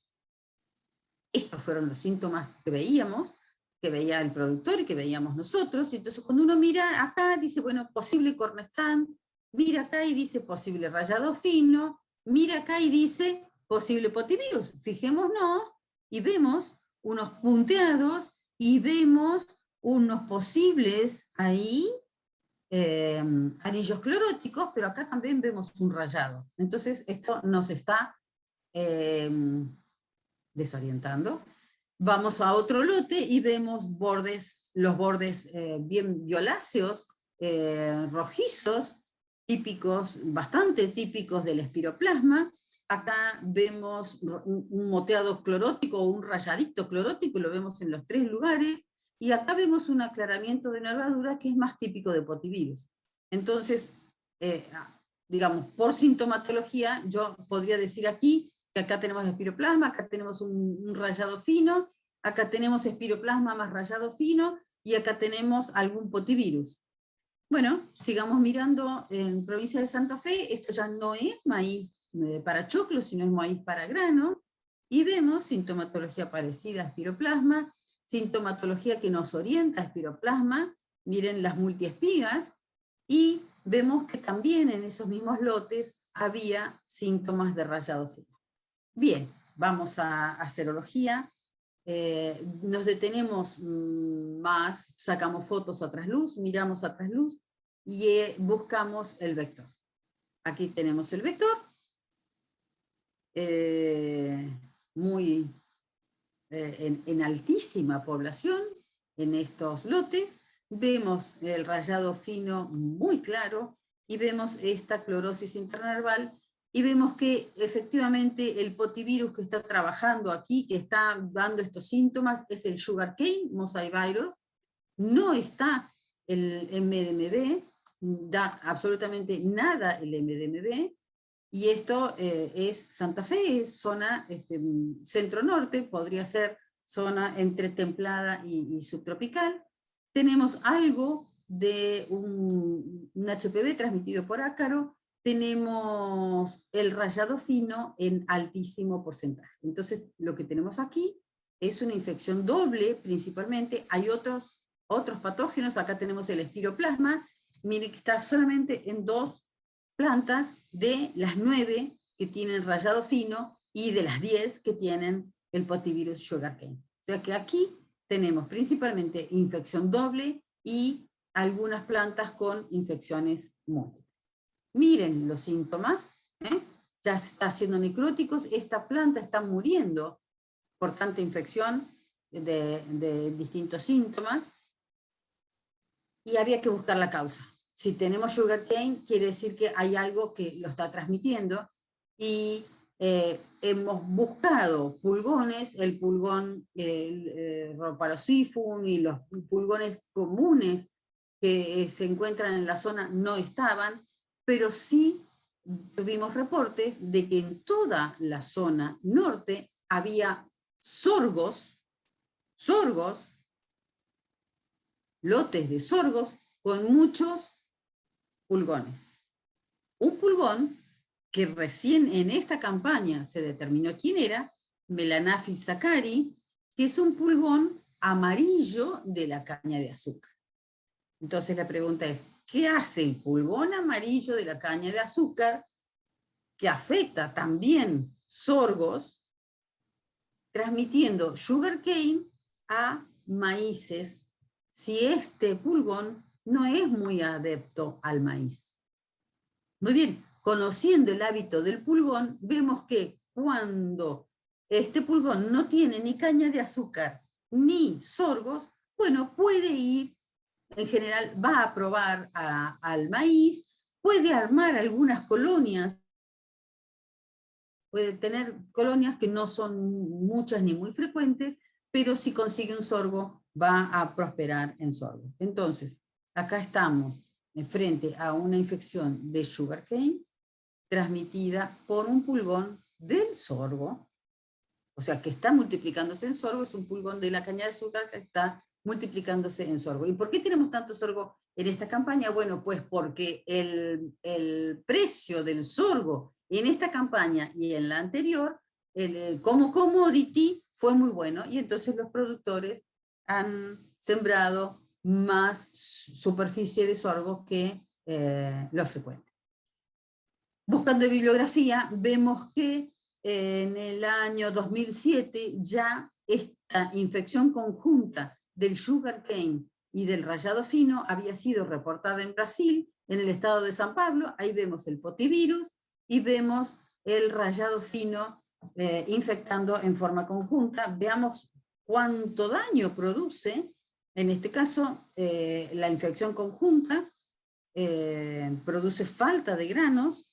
Estos fueron los síntomas que veíamos, que veía el productor y que veíamos nosotros. Y entonces cuando uno mira acá, dice, bueno, posible cornestand, mira acá y dice posible rayado fino, mira acá y dice posible potivirus. Fijémonos y vemos unos punteados y vemos unos posibles ahí anillos cloróticos, pero acá también vemos un rayado. Entonces esto nos está desorientando. Vamos a otro lote y vemos los bordes bien violáceos, rojizos, típicos, bastante típicos del espiroplasma. Acá vemos un moteado clorótico o un rayadito clorótico, lo vemos en los 3 lugares, y acá vemos un aclaramiento de nervadura que es más típico de potivirus. Entonces, digamos, por sintomatología, yo podría decir aquí que acá tenemos espiroplasma, acá tenemos un rayado fino, acá tenemos espiroplasma más rayado fino, y acá tenemos algún potivirus. Bueno, sigamos mirando en provincia de Santa Fe. Esto ya no es maíz para choclo, sino es maíz para grano, y vemos sintomatología parecida a espiroplasma, sintomatología que nos orienta a espiroplasma. Miren las multiespigas, y vemos que también en esos mismos lotes había síntomas de rayado fino. Bien, vamos a serología. Nos detenemos más, sacamos fotos a trasluz, miramos a trasluz y buscamos el vector. Aquí tenemos el vector, muy en altísima población en estos lotes. Vemos el rayado fino muy claro y vemos esta clorosis internerval. Y vemos que efectivamente el potivirus que está trabajando aquí, que está dando estos síntomas, es el sugarcane mosaivirus. No está el MDMB, da absolutamente nada el MDMB, y esto es Santa Fe, es zona centro-norte, podría ser zona entre templada y subtropical. Tenemos algo de un HPV transmitido por ácaro, tenemos el rayado fino en altísimo porcentaje. Entonces, lo que tenemos aquí es una infección doble, principalmente. Hay otros otros patógenos. Acá tenemos el espiroplasma, miren que está solamente en 2 plantas de las 9 que tienen rayado fino y de las 10 que tienen el potivirus sugarcane. O sea que aquí tenemos principalmente infección doble y algunas plantas con infecciones múltiples. Miren los síntomas, ya se está haciendo necróticos, esta planta está muriendo por tanta infección de distintos síntomas, y había que buscar la causa. Si tenemos sugarcane, quiere decir que hay algo que lo está transmitiendo, y hemos buscado pulgones, el pulgón Rhopalosifum y los pulgones comunes que se encuentran en la zona no estaban, pero sí tuvimos reportes de que en toda la zona norte había sorgos, lotes de sorgos con muchos pulgones. Un pulgón que recién en esta campaña se determinó quién era, Melanaphis zacchari, que es un pulgón amarillo de la caña de azúcar. Entonces la pregunta es, ¿qué hace el pulgón amarillo de la caña de azúcar, que afecta también sorgos, transmitiendo sugarcane a maíces, si este pulgón no es muy adepto al maíz? Muy bien, conociendo el hábito del pulgón, vemos que cuando este pulgón no tiene ni caña de azúcar ni sorgos, bueno, puede ir, en general va a probar al maíz, puede armar algunas colonias, puede tener colonias que no son muchas ni muy frecuentes, pero si consigue un sorgo, va a prosperar en sorgo. Entonces, acá estamos frente a una infección de sugarcane transmitida por un pulgón del sorgo, o sea, que está multiplicándose en sorgo, es un pulgón de la caña de azúcar que está multiplicándose en sorgo. ¿Y por qué tenemos tanto sorgo en esta campaña? Bueno, pues porque el precio del sorgo en esta campaña y en la anterior, como commodity, fue muy bueno, y entonces los productores han sembrado más superficie de sorgo que lo frecuente. Buscando bibliografía, vemos que en el año 2007 ya esta infección conjunta del sugarcane y del rayado fino había sido reportada en Brasil, en el estado de San Pablo. Ahí vemos el potivirus y vemos el rayado fino infectando en forma conjunta. Veamos cuánto daño produce, en este caso, la infección conjunta. Produce falta de granos.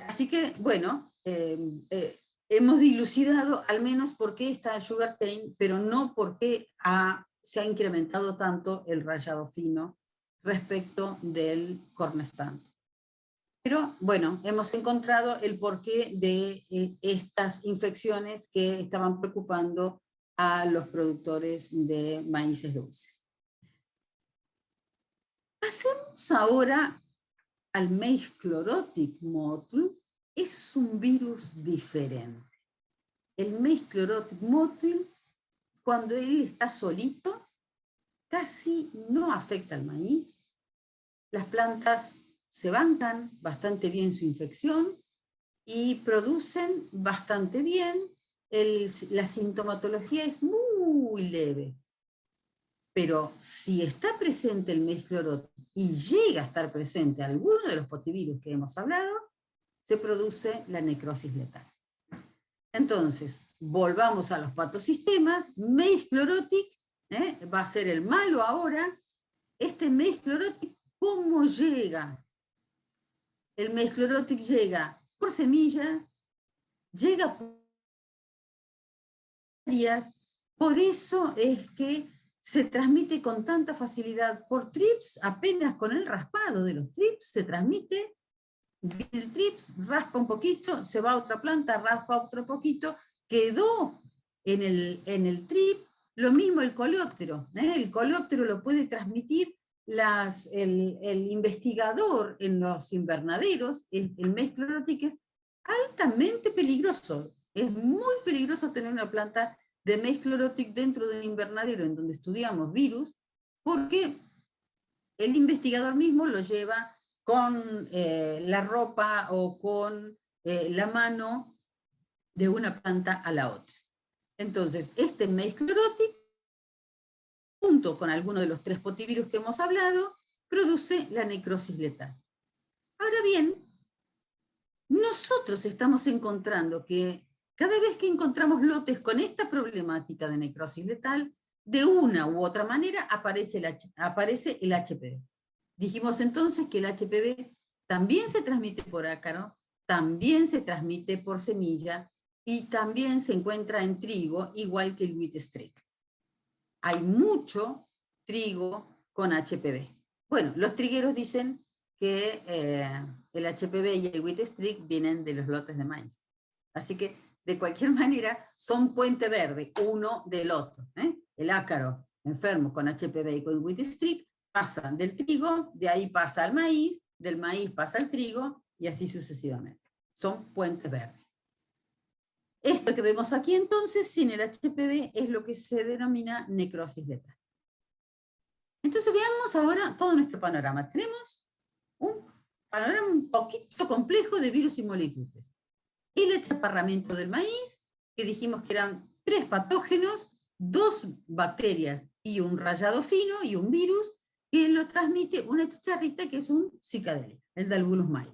Así que, bueno, hemos dilucidado al menos por qué está el sugarcane, pero no por qué se ha incrementado tanto el rayado fino respecto del cornstand. Pero, bueno, hemos encontrado el porqué de estas infecciones que estaban preocupando a los productores de maíces dulces. Pasemos ahora al Maize chlorotic mottle. Es un virus diferente. El Maize chlorotic mottle, cuando él está solito, casi no afecta al maíz. Las plantas se bancan bastante bien su infección y producen bastante bien. La sintomatología es muy leve. Pero si está presente el Maize chlorotic y llega a estar presente alguno de los potivirus que hemos hablado, se produce la necrosis letal. Entonces, volvamos a los patosistemas. Maize chlorotic va a ser el malo ahora. Este Maize chlorotic, ¿cómo llega? El Maize chlorotic llega por semilla, llega por áreas, por eso es que se transmite con tanta facilidad por trips. Apenas con el raspado de los trips se transmite. El trips raspa un poquito, se va a otra planta, raspa otro poquito, quedó en el trip. Lo mismo el coleóptero. El coleóptero lo puede transmitir el investigador en los invernaderos. El Maize chlorotic es altamente peligroso. Es muy peligroso tener una planta de maíz chlorotic dentro del invernadero en donde estudiamos virus, porque el investigador mismo lo lleva con la ropa o con la mano de una planta a la otra. Entonces, este maíz chlorotic, junto con alguno de los 3 potivirus que hemos hablado, produce la necrosis letal. Ahora bien, nosotros estamos encontrando que cada vez que encontramos lotes con esta problemática de necrosis letal, de una u otra manera aparece el HPV. Dijimos entonces que el HPV también se transmite por ácaro, también se transmite por semilla y también se encuentra en trigo, igual que el wheat streak. Hay mucho trigo con HPV. Bueno, los trigueros dicen que el HPV y el wheat streak vienen de los lotes de maíz. Así que, de cualquier manera, son puente verde, uno del otro. El ácaro enfermo con HPV y con wheat streak pasa del trigo, de ahí pasa al maíz, del maíz pasa al trigo, y así sucesivamente. Son puentes verdes. Esto que vemos aquí entonces, sin el HPV, es lo que se denomina necrosis letal. Entonces veamos ahora todo nuestro panorama. Tenemos un panorama un poquito complejo de virus y moléculas. El achaparramiento del maíz, que dijimos que eran 3 patógenos, 2 bacterias y un rayado fino y un virus, que lo transmite una chicharrita que es un cicadélico, el Dalbulus maíz.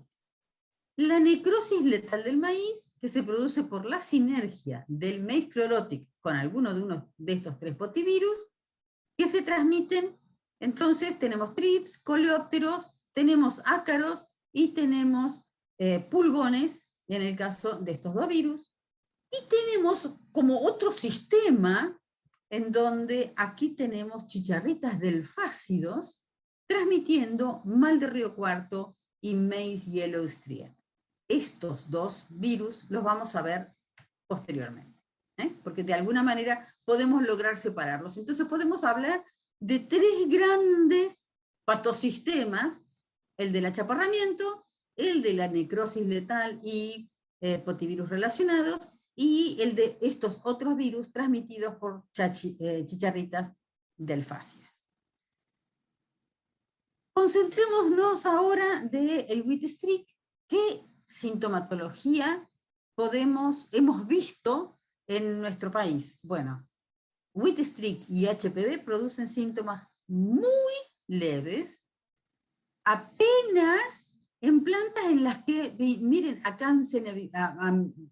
La necrosis letal del maíz, que se produce por la sinergia del maíz chlorotic con alguno de estos 3 potivirus, que se transmiten. Entonces tenemos trips, coleópteros, tenemos ácaros y tenemos pulgones, en el caso de estos 2 virus. Y tenemos como otro sistema, en donde aquí tenemos chicharritas delfácidos, transmitiendo mal de río cuarto y maize yellow striae. Estos 2 virus los vamos a ver posteriormente, porque de alguna manera podemos lograr separarlos. Entonces podemos hablar de 3 grandes patosistemas: el del achaparramiento, el de la necrosis letal y potivirus relacionados, y el de estos otros virus transmitidos por chicharritas delfácidas. Concentrémonos ahora del wheat streak. ¿Qué sintomatología hemos visto en nuestro país? Bueno, wheat streak y HPV producen síntomas muy leves, apenas en plantas en las que, miren,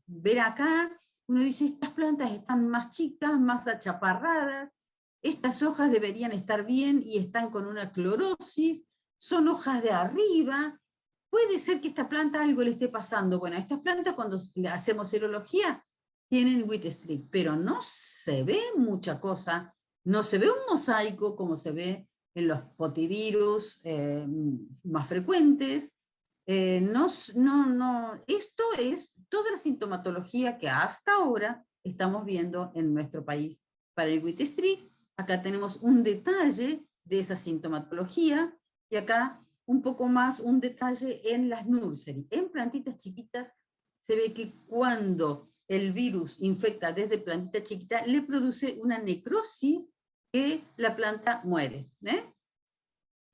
ver acá, uno dice, estas plantas están más chicas, más achaparradas, estas hojas deberían estar bien y están con una clorosis, son hojas de arriba, puede ser que esta planta algo le esté pasando. Bueno, estas plantas cuando hacemos serología tienen wheat streak, pero no se ve mucha cosa, no se ve un mosaico como se ve en los potivirus más frecuentes. Esto es toda la sintomatología que hasta ahora estamos viendo en nuestro país para el wheat streak. Acá tenemos un detalle de esa sintomatología, y acá un poco más un detalle en las nursery. En plantitas chiquitas se ve que cuando el virus infecta desde plantita chiquita, le produce una necrosis que la planta muere.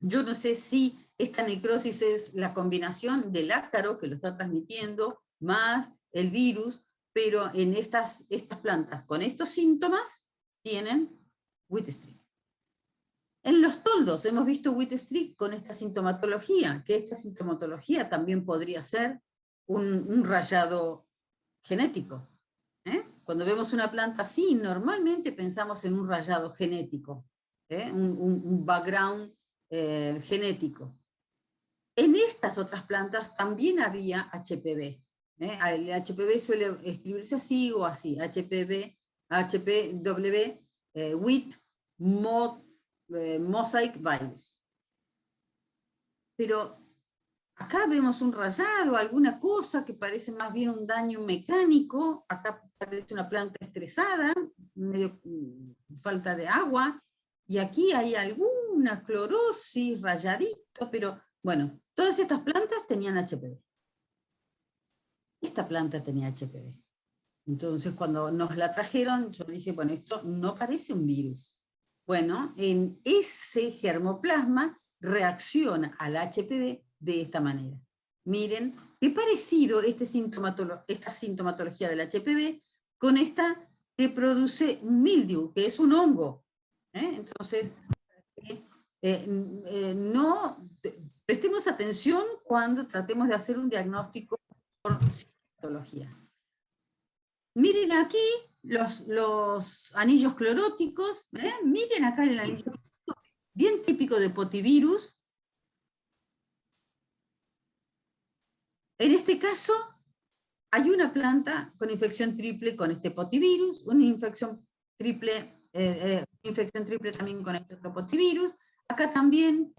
Yo no sé si esta necrosis es la combinación del ácaro que lo está transmitiendo más el virus, pero en estas plantas con estos síntomas tienen wheat streak. En los toldos hemos visto wheat streak con esta sintomatología, que esta sintomatología también podría ser un rayado genético. Cuando vemos una planta así, normalmente pensamos en un rayado genético, un background genético. En estas otras plantas también había HPV. El HPV suele escribirse así o así, HPW, wheat mosaic virus. Pero acá vemos un rayado, alguna cosa que parece más bien un daño mecánico. Acá parece una planta estresada, medio falta de agua, y aquí hay alguna clorosis, rayadito, pero bueno, todas estas plantas tenían HPV. Esta planta tenía HPV. Entonces, cuando nos la trajeron, yo dije, bueno, esto no parece un virus. Bueno, en ese germoplasma reacciona al HPV de esta manera. Miren, qué parecido esta sintomatología del HPV con esta que produce mildew, que es un hongo. Entonces, no prestemos atención cuando tratemos de hacer un diagnóstico por sintomatología. Miren aquí los anillos cloróticos, miren acá el anillo clorótico, bien típico de potivirus. En este caso, hay una planta con infección triple con este potivirus, una infección triple también con este otro potivirus. Acá también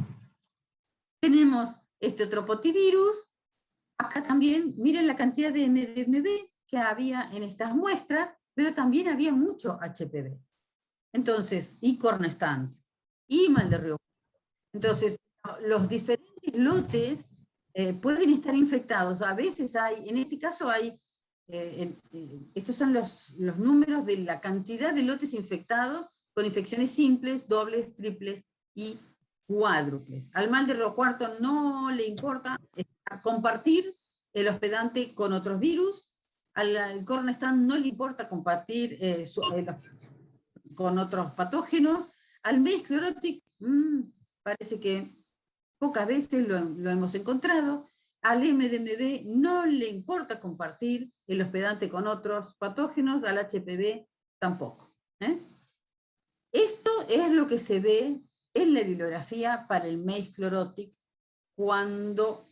tenemos este otro potivirus. Acá también, miren la cantidad de MDMB que había en estas muestras, pero también había mucho HPV. Entonces, y Cornestant, y Mal de Río. Entonces, los diferentes lotes pueden estar infectados. A veces hay, en este caso hay, estos son los números de la cantidad de lotes infectados con infecciones simples, dobles, triples y cuádruples. Al Mal de Río Cuarto no le importa compartir el hospedante con otros virus, al Cornestant no le importa compartir con otros patógenos, al MES chlorotic parece que pocas veces lo hemos encontrado, al MDMB no le importa compartir el hospedante con otros patógenos, al HPV tampoco. Esto es lo que se ve en la bibliografía para el MES chlorotic cuando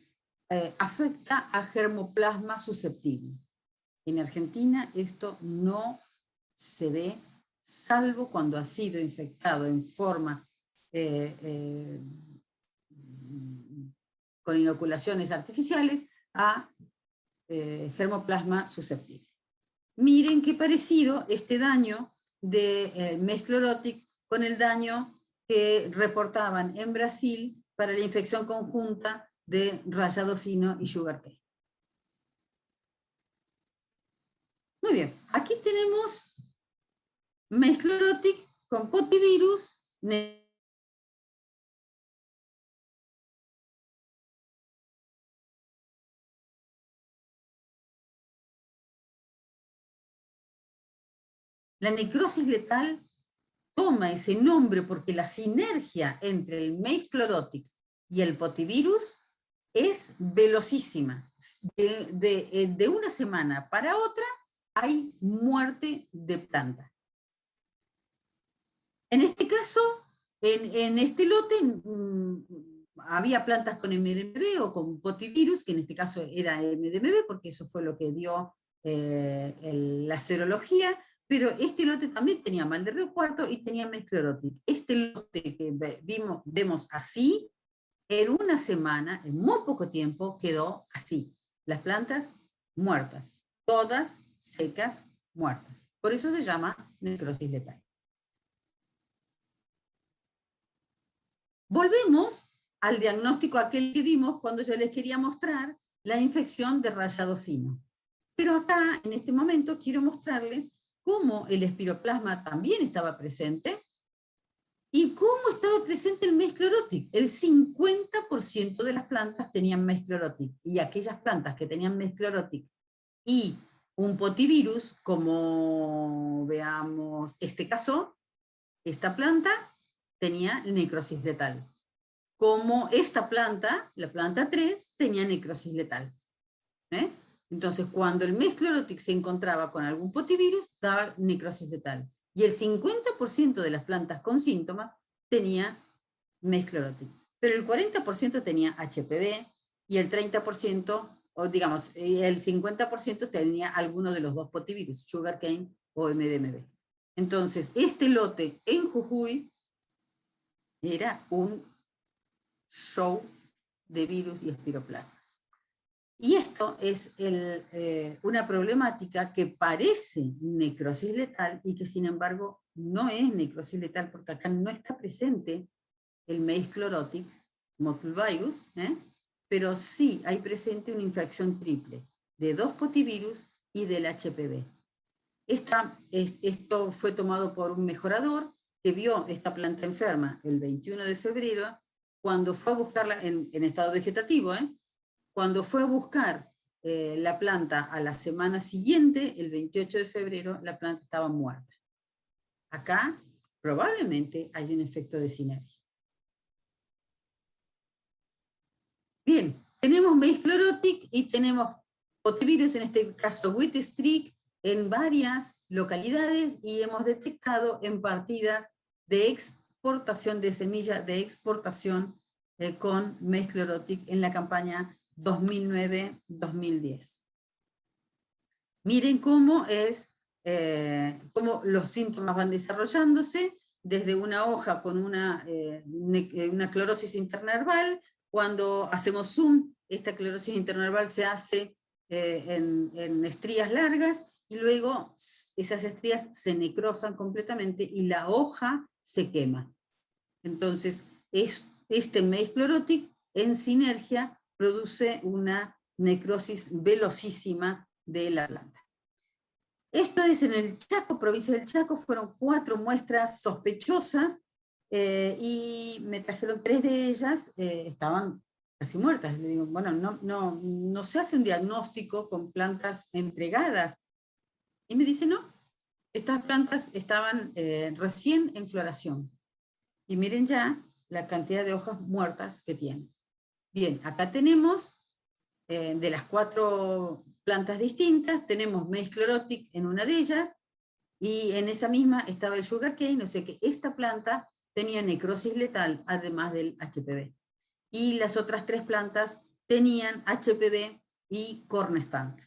afecta a germoplasma susceptible. En Argentina esto no se ve, salvo cuando ha sido infectado en forma con inoculaciones artificiales a germoplasma susceptible. Miren qué parecido este daño de MES chlorotic con el daño que reportaban en Brasil para la infección conjunta de rayado fino y sugarcane. Muy bien, aquí tenemos MES chlorotic con potivirus. La necrosis letal toma ese nombre porque la sinergia entre el MES chlorotic y el potivirus es velocísima. De una semana para otra hay muerte de planta. En este caso, en este lote había plantas con MDMB o con potivirus, que en este caso era MDMB, porque eso fue lo que dio la serología, pero este lote también tenía Mal de Río Cuarto y tenía MES chlorotic. Este lote que vemos así, en una semana, en muy poco tiempo, quedó así. Las plantas muertas, todas secas, muertas. Por eso se llama necrosis letal. Volvemos al diagnóstico aquel que vimos cuando yo les quería mostrar la infección de rayado fino. Pero acá, en este momento, quiero mostrarles cómo el espiroplasma también estaba presente y cómo estaba presente el MES chlorotic. El 50% de las plantas tenían MES chlorotic, y aquellas plantas que tenían MES chlorotic y un potivirus, como veamos este caso, esta planta tenía necrosis letal. Como esta planta, la planta 3, tenía necrosis letal. Entonces, cuando el MES chlorotic se encontraba con algún potivirus, daba necrosis letal. Y el 50% de las plantas con síntomas tenía MES chlorotic. Pero el 40% tenía HPV y el 30%, o digamos, el 50% tenía alguno de los dos potivirus, sugarcane o MDMB. Entonces, este lote en Jujuy era un show de virus y espiroplasmas. Y esto es una problemática que parece necrosis letal y que sin embargo no es necrosis letal porque acá no está presente el MES chlorotic, motilvirus, pero sí hay presente una infección triple de dos potivirus y del HPV. Esto fue tomado por un mejorador que vio esta planta enferma el 21 de febrero, cuando fue a buscarla en estado vegetativo, cuando fue a buscar la planta a la semana siguiente, el 28 de febrero, la planta estaba muerta. Acá probablemente hay un efecto de sinergia. Bien, tenemos Maize chlorotic y tenemos potivirus, en este caso wheat streak, en varias localidades, y hemos detectado en partidas de exportación de semilla, de exportación con Maize chlorotic en la campaña 2009-2010. Miren cómo cómo los síntomas van desarrollándose desde una hoja con una clorosis internerval. Cuando hacemos zoom, esta clorosis internerval se hace en estrías largas, y luego esas estrías se necrosan completamente y la hoja se quema. Entonces, este Maize chlorotic en sinergia produce una necrosis velocísima de la planta. Esto es en el Chaco, provincia del Chaco. Fueron 4 muestras sospechosas, y me trajeron 3 de ellas, estaban casi muertas. Le digo, bueno, no se hace un diagnóstico con plantas entregadas. Y me dice, no, estas plantas estaban recién en floración. Y miren ya la cantidad de hojas muertas que tienen. Bien, acá tenemos, de las 4 plantas distintas, tenemos Maize chlorotic en una de ellas, y en esa misma estaba el sugarcane, o sea que esta planta tenía necrosis letal, además del HPV. Y las otras 3 plantas tenían HPV y cornstank.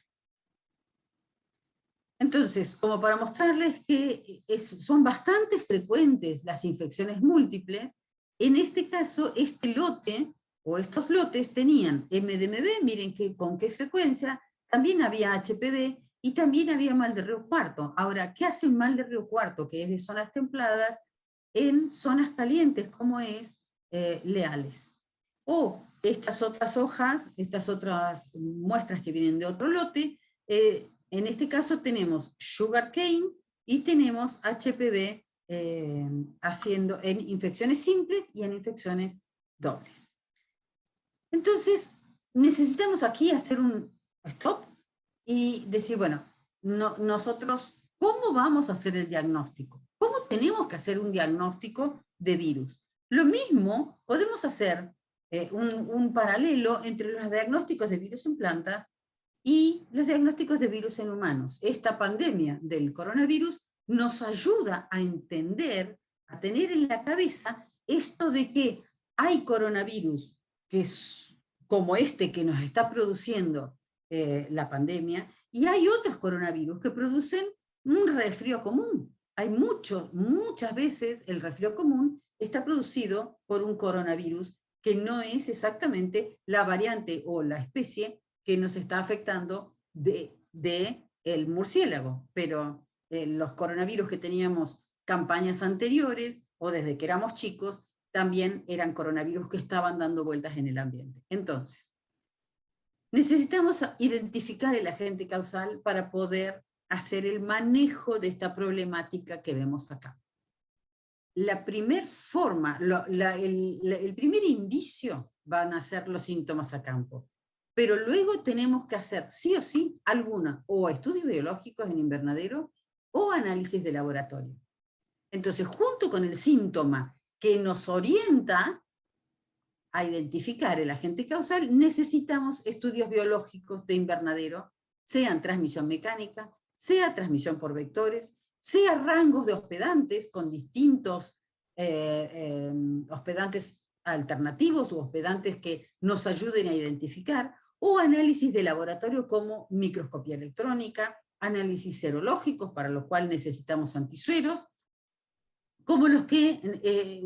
Entonces, como para mostrarles que son bastante frecuentes las infecciones múltiples, en este caso, este lote, o estos lotes, tenían MDMB, miren con qué frecuencia, también había HPV, y también había mal de río cuarto. Ahora, ¿qué hace un mal de río cuarto, que es de zonas templadas, en zonas calientes, como es Leales? O estas otras hojas, estas otras muestras que vienen de otro lote, en este caso tenemos sugarcane y tenemos HPV haciendo en infecciones simples y en infecciones dobles. Entonces, necesitamos aquí hacer un stop y decir, bueno, nosotros, ¿cómo vamos a hacer el diagnóstico? ¿Cómo tenemos que hacer un diagnóstico de virus? Lo mismo podemos hacer un paralelo entre los diagnósticos de virus en plantas y los diagnósticos de virus en humanos. Esta pandemia del coronavirus nos ayuda a entender, a tener en la cabeza esto de que hay coronavirus que es como este que nos está produciendo la pandemia, y hay otros coronavirus que producen un resfrío común. Hay muchas veces el resfrío común está producido por un coronavirus que no es exactamente la variante o la especie que nos está afectando el murciélago, pero los coronavirus que teníamos campañas anteriores o desde que éramos chicos también eran coronavirus que estaban dando vueltas en el ambiente. Entonces, necesitamos identificar el agente causal para poder hacer el manejo de esta problemática que vemos acá. La primera forma, el primer indicio van a ser los síntomas a campo, pero luego tenemos que hacer sí o sí alguna, o estudios biológicos en invernadero, o análisis de laboratorio. Entonces, junto con el síntoma que nos orienta a identificar el agente causal, necesitamos estudios biológicos de invernadero, sean transmisión mecánica, sea transmisión por vectores, sea rangos de hospedantes con distintos hospedantes alternativos o hospedantes que nos ayuden a identificar, o análisis de laboratorio como microscopía electrónica, análisis serológicos, para lo cual necesitamos antisueros, como los que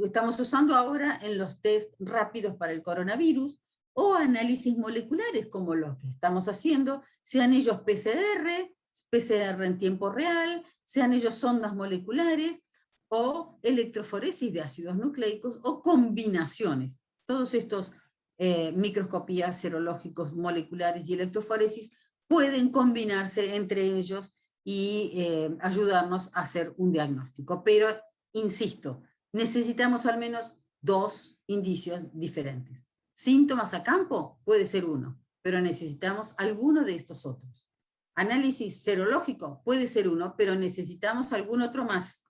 estamos usando ahora en los test rápidos para el coronavirus, o análisis moleculares como los que estamos haciendo, sean ellos PCR en tiempo real, sean ellos sondas moleculares, o electroforesis de ácidos nucleicos, o combinaciones. Todos estos microscopías serológicos, moleculares y electroforesis pueden combinarse entre ellos y ayudarnos a hacer un diagnóstico. Pero, insisto, necesitamos al menos 2 indicios diferentes. Síntomas a campo puede ser uno, pero necesitamos alguno de estos otros. Análisis serológico puede ser uno, pero necesitamos algún otro más.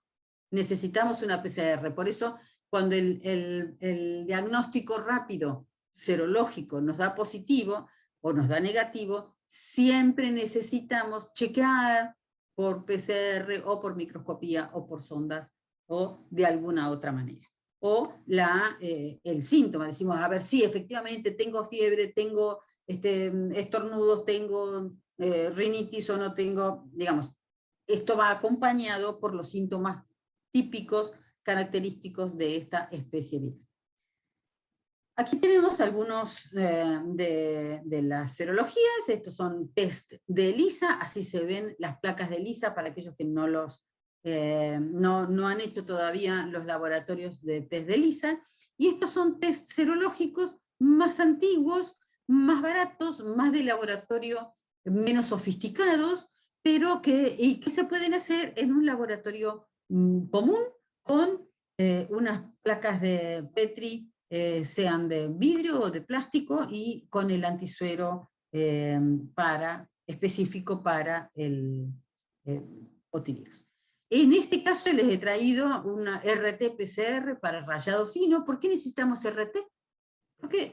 Necesitamos una PCR. Por eso, cuando el diagnóstico rápido serológico nos da positivo o nos da negativo, siempre necesitamos chequear por PCR o por microscopía o por sondas o de alguna otra manera. O el síntoma, decimos, a ver, sí, efectivamente tengo fiebre, tengo estornudos, tengo rinitis o no tengo, digamos, esto va acompañado por los síntomas típicos, característicos de esta especie viral. Aquí tenemos algunos de las serologías. Estos son test de ELISA, así se ven las placas de ELISA para aquellos que no han hecho todavía los laboratorios de test de ELISA. Y estos son test serológicos más antiguos, más baratos, más de laboratorio, menos sofisticados, pero que se pueden hacer en un laboratorio común con unas placas de Petri, sean de vidrio o de plástico, y con el antisuero específico para el otivirus. En este caso les he traído una RT-PCR para rayado fino. ¿Por qué necesitamos RT?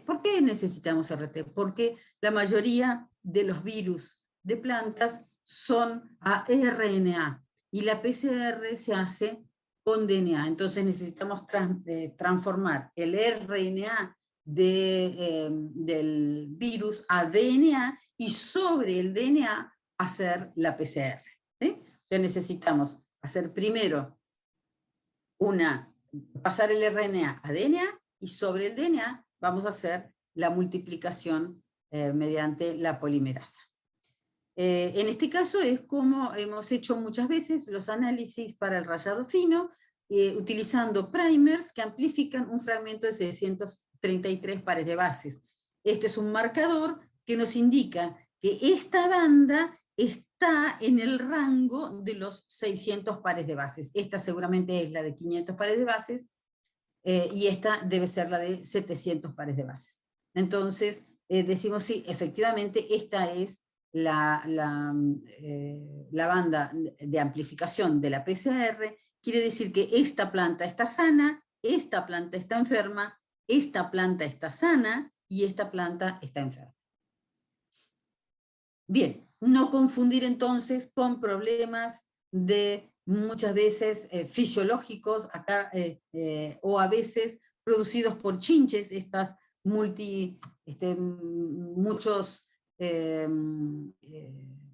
¿Por qué necesitamos RT? Porque la mayoría de los virus de plantas son a RNA, y la PCR se hace con DNA. Entonces necesitamos transformar el RNA del virus a DNA, y sobre el DNA hacer la PCR. ¿Sí? O sea, necesitamos hacer primero pasar el RNA a DNA, y sobre el DNA vamos a hacer la multiplicación mediante la polimerasa. En este caso es como hemos hecho muchas veces los análisis para el rayado fino, utilizando primers que amplifican un fragmento de 633 pares de bases. Este es un marcador que nos indica que esta banda está en el rango de los 600 pares de bases. Esta seguramente es la de 500 pares de bases, y esta debe ser la de 700 pares de bases. Entonces, decimos, sí, efectivamente, esta es la banda de amplificación de la PCR. Quiere decir que esta planta está sana, esta planta está enferma, esta planta está sana y esta planta está enferma. Bien, no confundir entonces con problemas de muchas veces fisiológicos acá, o a veces producidos por chinches, estas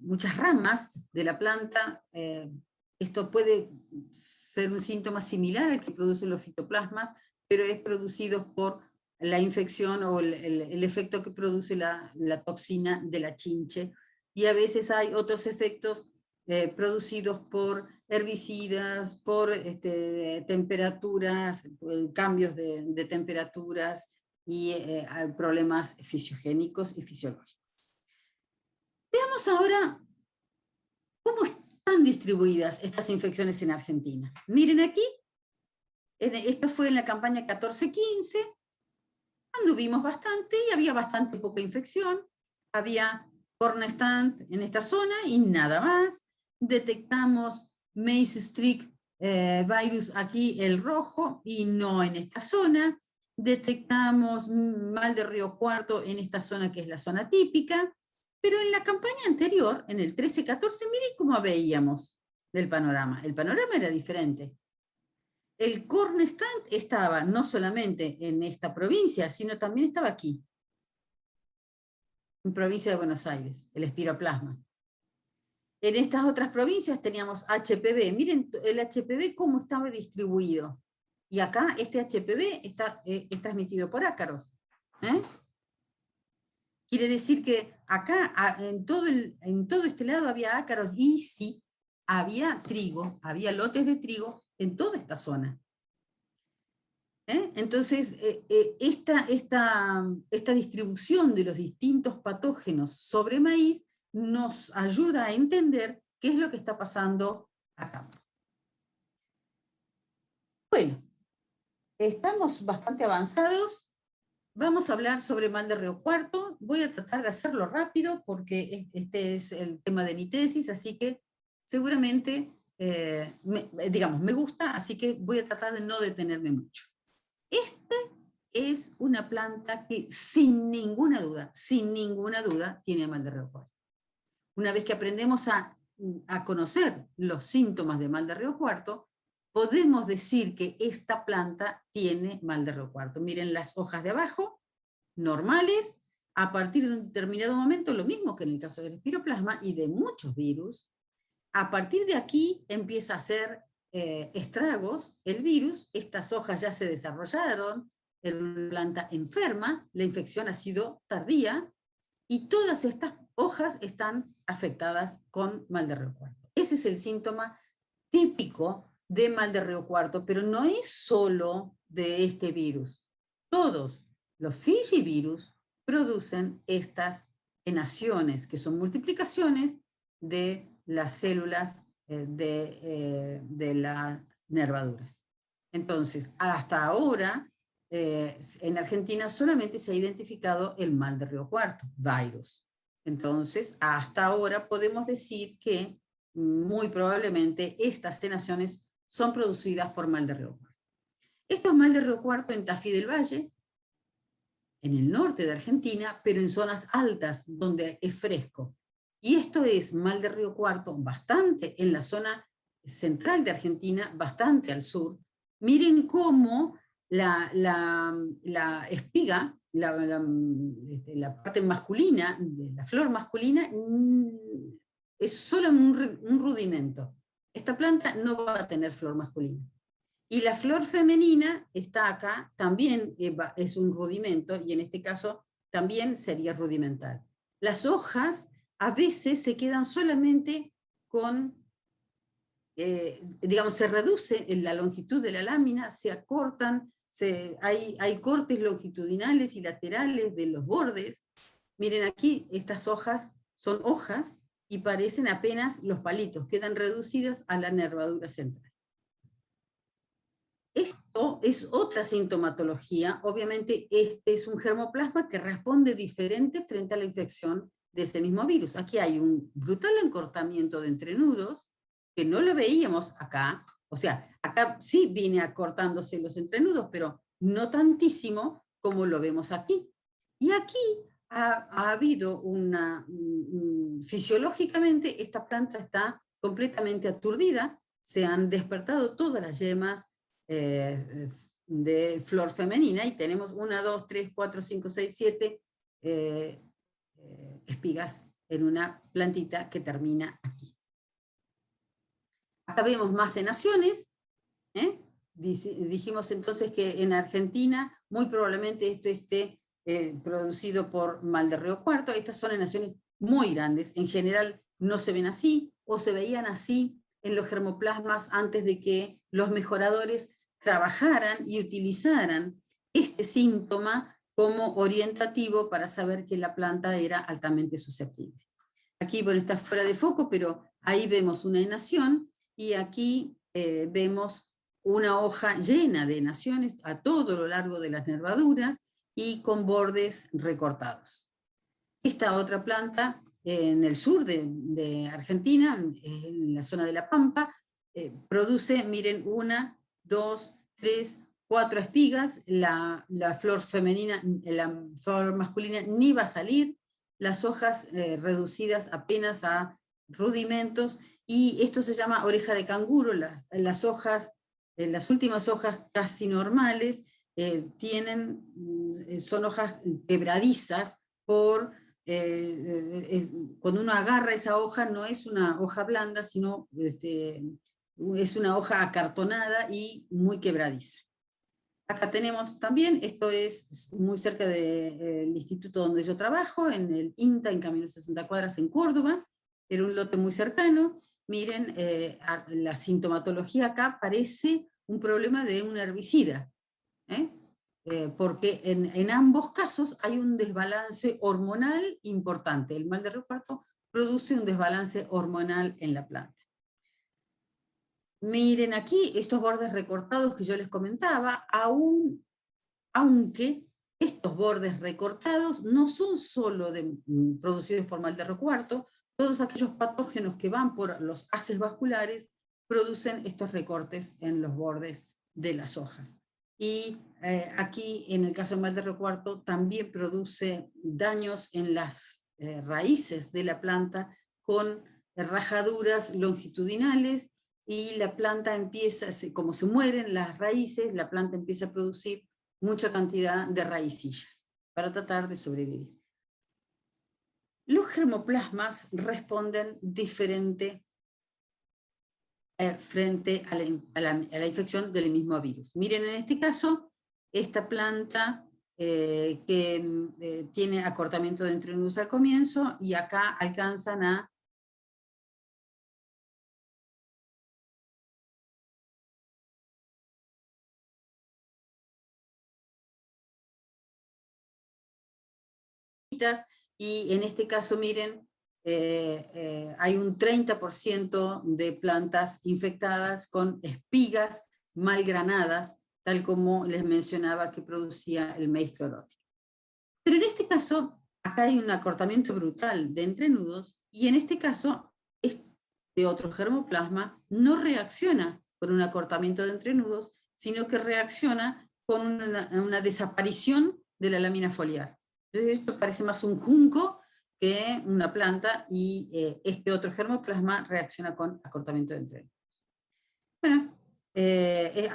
muchas ramas de la planta. Esto puede ser un síntoma similar al que producen los fitoplasmas, pero es producido por la infección o el efecto que produce la toxina de la chinche. Y a veces hay otros efectos producidos por herbicidas, por temperaturas, cambios de temperaturas, y problemas fisiogénicos y fisiológicos. Veamos ahora cómo están distribuidas estas infecciones en Argentina. Miren aquí, esto fue en la campaña 14-15, anduvimos bastante y había bastante poca infección. Había cornestant en esta zona y nada más. Detectamos maize streak virus aquí, el rojo, y no en esta zona. Detectamos mal de Río Cuarto en esta zona, que es la zona típica. Pero en la campaña anterior, en el 13-14, miren cómo veíamos del panorama. El panorama era diferente. El cornestant estaba no solamente en esta provincia, sino también estaba aquí, en provincia de Buenos Aires, el espiroplasma. En estas otras provincias teníamos HPV. Miren el HPV cómo estaba distribuido. Y acá este HPV es transmitido por ácaros. Quiere decir que acá, en todo este lado había ácaros, y sí, había trigo, había lotes de trigo en toda esta zona. Entonces, esta distribución de los distintos patógenos sobre maíz nos ayuda a entender qué es lo que está pasando acá. Bueno, estamos bastante avanzados. Vamos a hablar sobre mal de Río Cuarto. Voy a tratar de hacerlo rápido porque este es el tema de mi tesis, así que seguramente, me gusta, así que voy a tratar de no detenerme mucho. Esta es una planta que sin ninguna duda, tiene mal de Río Cuarto. Una vez que aprendemos a conocer los síntomas de mal de Río Cuarto, podemos decir que esta planta tiene mal de Río Cuarto. Miren las hojas de abajo, normales, a partir de un determinado momento, lo mismo que en el caso del espiroplasma y de muchos virus, a partir de aquí empieza a hacer estragos el virus, estas hojas ya se desarrollaron, en una planta enferma, la infección ha sido tardía, y todas estas hojas están afectadas con mal de Río Cuarto. Ese es el síntoma típico de mal de Río Cuarto, pero no es solo de este virus. Todos los figivirus producen estas enaciones, que son multiplicaciones de las células de las nervaduras. Entonces, hasta ahora, en Argentina solamente se ha identificado el mal de Río Cuarto, virus. Entonces, hasta ahora podemos decir que muy probablemente estas enaciones son producidas por mal de Río Cuarto. Esto es mal de Río Cuarto en Tafí del Valle, en el norte de Argentina, pero en zonas altas donde es fresco. Y esto es mal de Río Cuarto bastante en la zona central de Argentina, bastante al sur. Miren cómo la espiga, la parte masculina, de la flor masculina, es solo un rudimento. Esta planta no va a tener flor masculina. Y la flor femenina está acá, también es un rudimento, y en este caso también sería rudimental. Las hojas a veces se quedan solamente con, se reduce en la longitud de la lámina, se acortan, hay cortes longitudinales y laterales de los bordes. Miren aquí, estas hojas son hojas y parecen apenas los palitos, quedan reducidas a la nervadura central. Esto es otra sintomatología. Obviamente este es un germoplasma que responde diferente frente a la infección de ese mismo virus. Aquí hay un brutal encortamiento de entrenudos, que no lo veíamos acá. O sea, acá sí viene acortándose los entrenudos, pero no tantísimo como lo vemos aquí. Y aquí ha habido fisiológicamente esta planta está completamente aturdida, se han despertado todas las yemas de flor femenina, y tenemos 1, 2, 3, 4, 5, 6, 7 espigas en una plantita que termina aquí. Acá vemos más enaciones. Dijimos entonces que en Argentina muy probablemente esto esté producido por mal de Río Cuarto. Estas son enaciones muy grandes, en general no se ven así, o se veían así en los germoplasmas antes de que los mejoradores trabajaran y utilizaran este síntoma como orientativo para saber que la planta era altamente susceptible. Aquí, bueno, está fuera de foco, pero ahí vemos una enación, y aquí vemos una hoja llena de enaciones a todo lo largo de las nervaduras y con bordes recortados. Esta otra planta en el sur de Argentina, en la zona de La Pampa, produce, miren, 1, 2, 3, 4 espigas, la flor femenina, la flor masculina ni va a salir, las hojas reducidas apenas a rudimentos, y esto se llama oreja de canguro. Las hojas, las últimas hojas casi normales, son hojas quebradizas por... cuando uno agarra esa hoja no es una hoja blanda, sino es una hoja acartonada y muy quebradiza. Acá tenemos también, esto es muy cerca del instituto donde yo trabajo, en el INTA, en Camino 60 Cuadras, en Córdoba. Era un lote muy cercano. Miren, la sintomatología acá parece un problema de un herbicida, porque en ambos casos hay un desbalance hormonal importante. El mal de Río Cuarto produce un desbalance hormonal en la planta. Miren aquí estos bordes recortados que yo les comentaba, aunque estos bordes recortados no son solo producidos por mal de recuarto, todos aquellos patógenos que van por los haces vasculares producen estos recortes en los bordes de las hojas. Y aquí, en el caso del mal de recuarto, también produce daños en las raíces de la planta con rajaduras longitudinales, y la planta empieza, como se mueren las raíces, la planta empieza a producir mucha cantidad de raicillas para tratar de sobrevivir. Los germoplasmas responden diferente frente a la infección del mismo virus. Miren, en este caso, esta planta que tiene acortamiento de entrenudos al comienzo, y acá alcanzan a y en este caso, miren, hay un 30% de plantas infectadas con espigas mal granadas, tal como les mencionaba que producía el maíz clorótico. Pero en este caso, acá hay un acortamiento brutal de entrenudos, y en este caso, este otro germoplasma no reacciona con un acortamiento de entrenudos, sino que reacciona con una desaparición de la lámina foliar. Entonces esto parece más un junco que una planta, y este otro germoplasma reacciona con acortamiento de entrenudos. Bueno,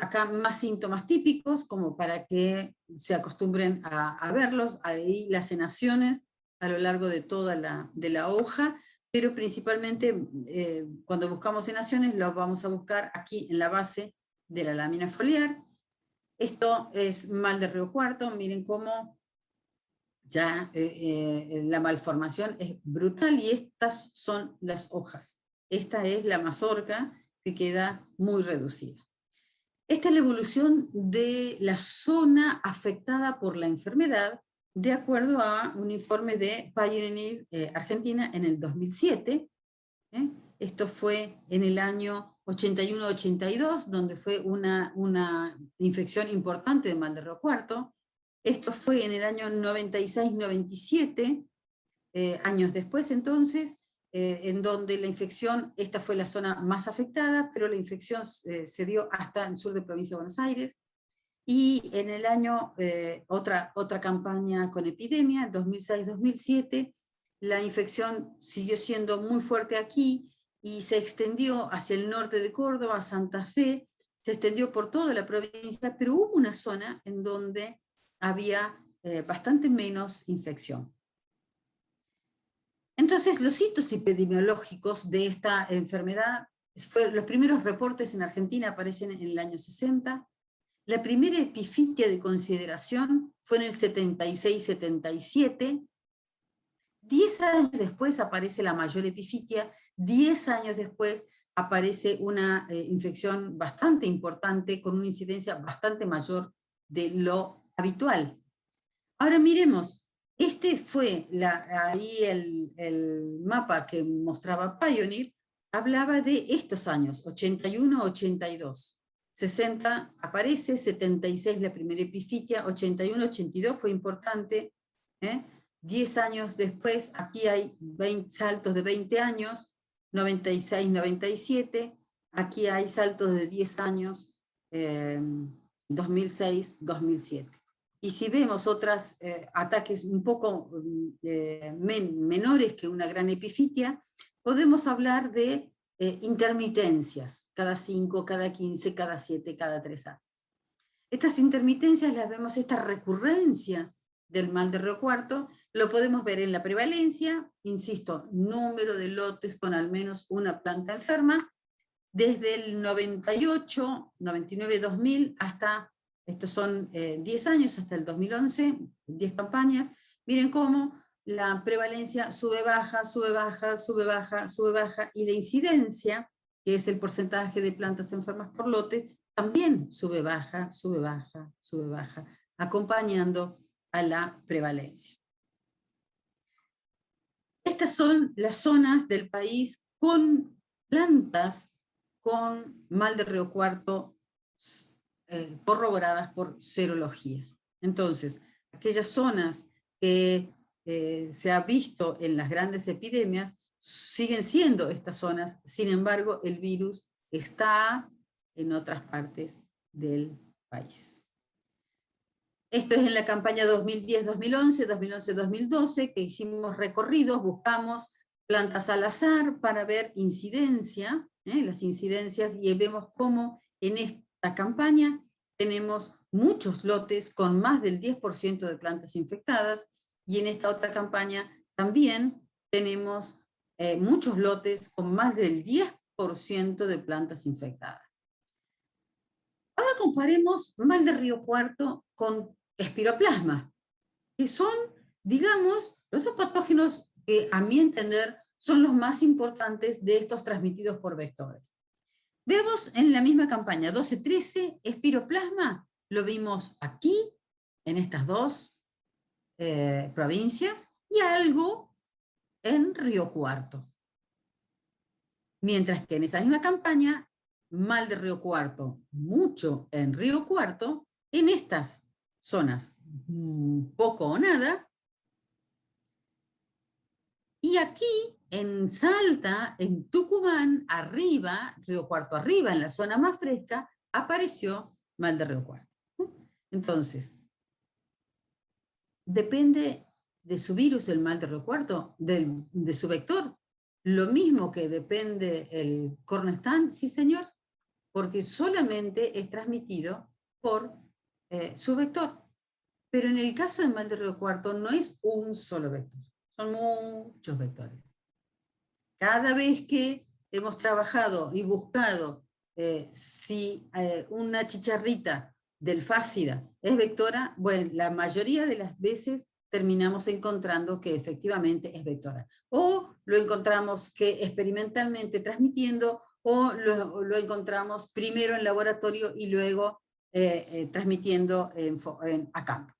acá más síntomas típicos, como para que se acostumbren a verlos, ahí las enaciones a lo largo de toda la hoja, pero principalmente cuando buscamos enaciones los vamos a buscar aquí en la base de la lámina foliar. Esto es mal de Río Cuarto, miren cómo ya la malformación es brutal, y estas son las hojas. Esta es la mazorca que queda muy reducida. Esta es la evolución de la zona afectada por la enfermedad, de acuerdo a un informe de Pioneer Argentina en el 2007. Esto fue en el año 81-82, donde fue una infección importante de mal de Río Cuarto. Esto fue en el año 96-97, años después entonces, en donde la infección, esta fue la zona más afectada, pero la infección se dio hasta el sur de provincia de Buenos Aires. Y en el año, otra campaña con epidemia, 2006-2007, la infección siguió siendo muy fuerte aquí, y se extendió hacia el norte de Córdoba, Santa Fe, se extendió por toda la provincia, pero hubo una zona en donde había bastante menos infección. Entonces, los hitos epidemiológicos de esta enfermedad, los primeros reportes en Argentina aparecen en el año 60, la primera epifitia de consideración fue en el 76-77, 10 años después aparece la mayor epifitia, 10 años después aparece una infección bastante importante, con una incidencia bastante mayor de lo habitual. Ahora miremos, este fue ahí el mapa que mostraba Pioneer, hablaba de estos años, 81-82. 60 aparece, 76 la primera epifitia, 81-82 fue importante, 10 años después, aquí hay saltos de 20 años, 96-97, aquí hay saltos de 10 años, 2006-2007. Y si vemos otros ataques un poco menores que una gran epifitia, podemos hablar de intermitencias, cada 5, cada 15, cada 7, cada 3 años. Estas intermitencias las vemos, esta recurrencia del mal de Río Cuarto, lo podemos ver en la prevalencia, insisto, número de lotes con al menos una planta enferma, desde el 98, 99, 2000 hasta, estos son 10 años, hasta el 2011, 10 campañas. Miren cómo la prevalencia sube, baja, sube, baja, sube, baja, sube, baja, y la incidencia, que es el porcentaje de plantas enfermas por lote, también sube, baja, sube, baja, sube, baja, acompañando a la prevalencia. Estas son las zonas del país con plantas con mal de Río Cuarto corroboradas por serología. Entonces, aquellas zonas que se ha visto en las grandes epidemias siguen siendo estas zonas, sin embargo, el virus está en otras partes del país. Esto es en la campaña 2010-2011, 2011-2012, que hicimos recorridos, buscamos plantas al azar para ver incidencia, las incidencias, y vemos cómo en esta campaña tenemos muchos lotes con más del 10% de plantas infectadas, y en esta otra campaña también tenemos muchos lotes con más del 10% de plantas infectadas. Ahora comparemos mal de Río Cuarto con espiroplasma, que son, digamos, los dos patógenos que, a mi entender, son los más importantes de estos transmitidos por vectores. Vemos en la misma campaña 12-13, espiroplasma, lo vimos aquí, en estas dos provincias, y algo en Río Cuarto. Mientras que en esa misma campaña, mal de Río Cuarto, mucho en Río Cuarto, en estas zonas, poco o nada. Y aquí, en Salta, en Tucumán, arriba, Río Cuarto arriba, en la zona más fresca, apareció mal de Río Cuarto. Entonces, depende de su virus el mal de Río Cuarto, de su vector. Lo mismo que depende el Cornestan, sí señor, porque solamente es transmitido por su vector. Pero en el caso de mal de Río Cuarto no es un solo vector, son muchos vectores. Cada vez que hemos trabajado y buscado si una chicharrita del fácida es vectora, bueno, la mayoría de las veces terminamos encontrando que efectivamente es vectora. O lo encontramos que experimentalmente transmitiendo, o lo encontramos primero en laboratorio y luego transmitiendo a campo.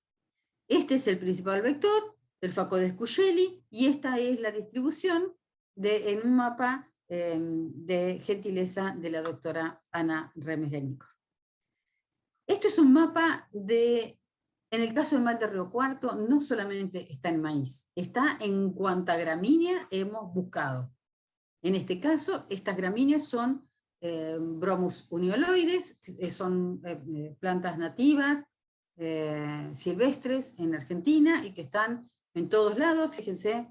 Este es el principal vector del Facodes Cugelli, y esta es la distribución en un mapa de gentileza de la doctora Ana Remes-Lenikov. Esto es un mapa en el caso de mal de Río Cuarto, no solamente está en maíz, está en cuanta gramínea hemos buscado. En este caso, estas gramíneas son Bromus unioloides, son plantas nativas, silvestres en Argentina, y que están en todos lados. Fíjense,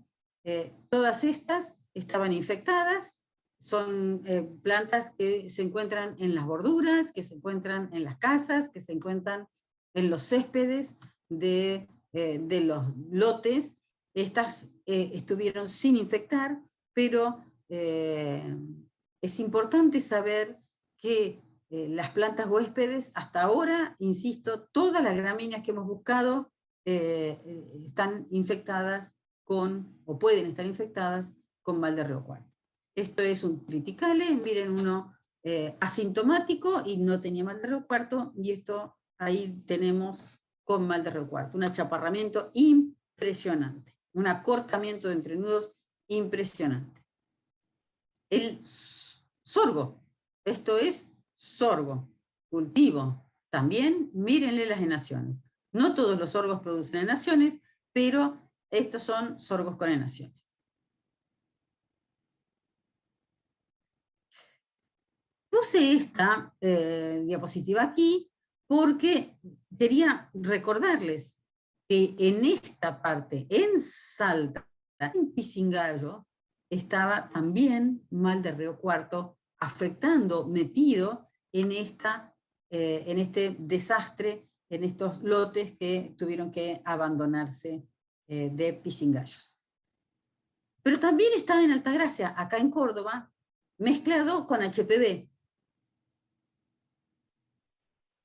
todas estas estaban infectadas, son plantas que se encuentran en las borduras, que se encuentran en las casas, que se encuentran en los céspedes de los lotes. Estas estuvieron sin infectar, pero es importante saber que las plantas huéspedes, hasta ahora, insisto, todas las gramíneas que hemos buscado están infectadas o pueden estar infectadas con mal de Río Cuarto. Esto es un triticale, miren, uno asintomático y no tenía mal de Río Cuarto, y esto ahí tenemos con mal de Río Cuarto, un achaparramiento impresionante, un acortamiento de entrenudos impresionante. El sorgo, esto es sorgo, cultivo. También mírenle las enaciones. No todos los sorgos producen enaciones, pero estos son sorgos con enaciones. Puse esta diapositiva aquí porque quería recordarles que en esta parte, en Salta, en Pisingallo, estaba también mal de Río Cuarto, afectando, metido en este desastre, en estos lotes que tuvieron que abandonarse de pisingallos. Pero también estaba en Altagracia, acá en Córdoba, mezclado con HPV.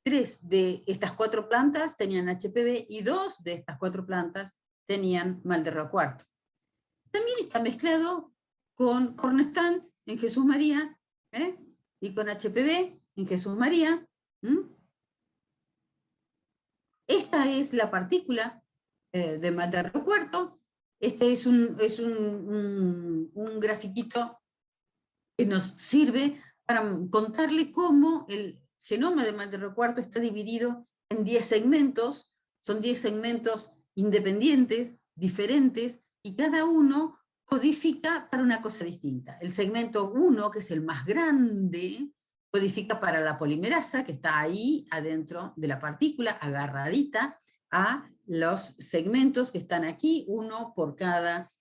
3 de estas 4 plantas tenían HPV y 2 de estas 4 plantas tenían mal de Río Cuarto. También está mezclado con Cornestant en Jesús María, y con HPV en Jesús María. Esta es la partícula de mal de Río Cuarto. Este es un grafiquito que nos sirve para contarle cómo el genoma de mal de recuarto está dividido en 10 segmentos, son 10 segmentos independientes, diferentes, y cada uno codifica para una cosa distinta. El segmento 1, que es el más grande, codifica para la polimerasa, que está ahí adentro de la partícula, agarradita a los segmentos que están aquí, uno por cada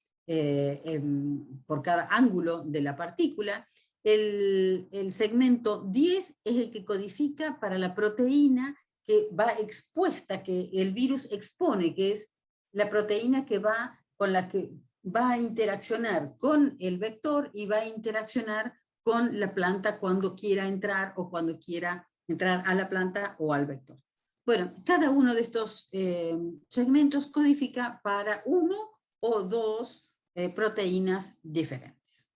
ángulo de la partícula. El segmento 10 es el que codifica para la proteína que va expuesta, que el virus expone, que es la proteína con la que va a interaccionar con el vector y va a interaccionar con la planta cuando quiera entrar o cuando quiera entrar a la planta o al vector. Bueno, cada uno de estos segmentos codifica para uno o dos proteínas diferentes.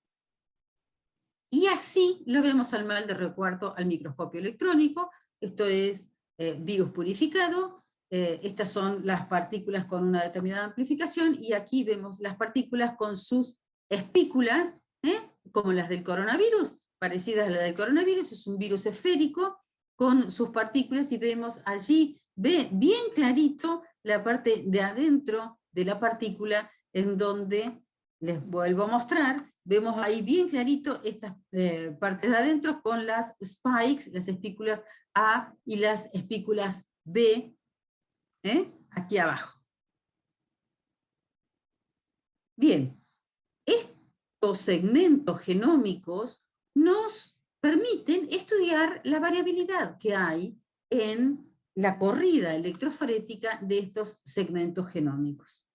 Y así lo vemos al mal de recuarto al microscopio electrónico. Esto es virus purificado. Estas son las partículas con una determinada amplificación, y aquí vemos las partículas con sus espículas, como las del coronavirus, parecidas a las del coronavirus. Es un virus esférico con sus partículas, y vemos allí, bien clarito, la parte de adentro de la partícula, en donde, les vuelvo a mostrar, vemos ahí bien clarito estas partes de adentro con las spikes, las espículas A y las espículas B, aquí abajo. Bien, estos segmentos genómicos nos permiten estudiar la variabilidad que hay en la corrida electroforética de estos segmentos genómicos.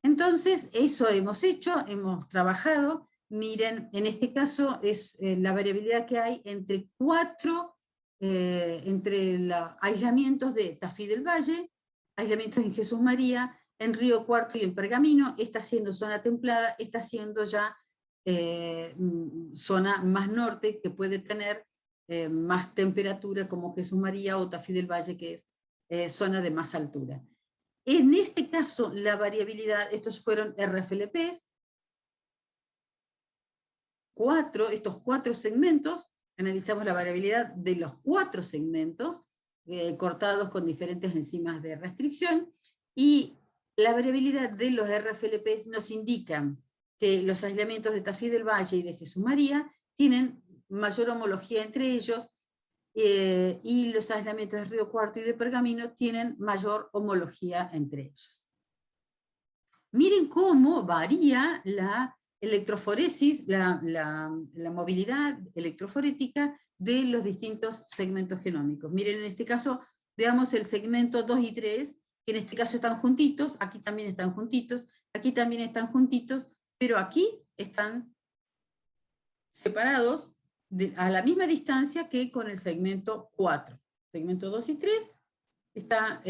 Entonces, eso hemos hecho, hemos trabajado. Miren, en este caso es la variabilidad que hay entre aislamientos de Tafí del Valle, aislamientos en Jesús María, en Río Cuarto y en Pergamino. Está siendo zona templada, está siendo ya zona más norte, que puede tener más temperatura, como Jesús María o Tafí del Valle, que es zona de más altura. En este caso, la variabilidad, estos fueron RFLPs, estos 4 segmentos, analizamos la variabilidad de los 4 segmentos, cortados con diferentes enzimas de restricción, y la variabilidad de los RFLPs nos indican que los aislamientos de Tafí del Valle y de Jesús María tienen mayor homología entre ellos, y los aislamientos de Río Cuarto y de Pergamino tienen mayor homología entre ellos. Miren cómo varía la electroforesis, la movilidad electroforética de los distintos segmentos genómicos. Miren, en este caso, veamos el segmento 2 y 3, que en este caso están juntitos, aquí también están juntitos, aquí también están juntitos, pero aquí están separados a la misma distancia que con el segmento 4. Segmento 2 y 3 está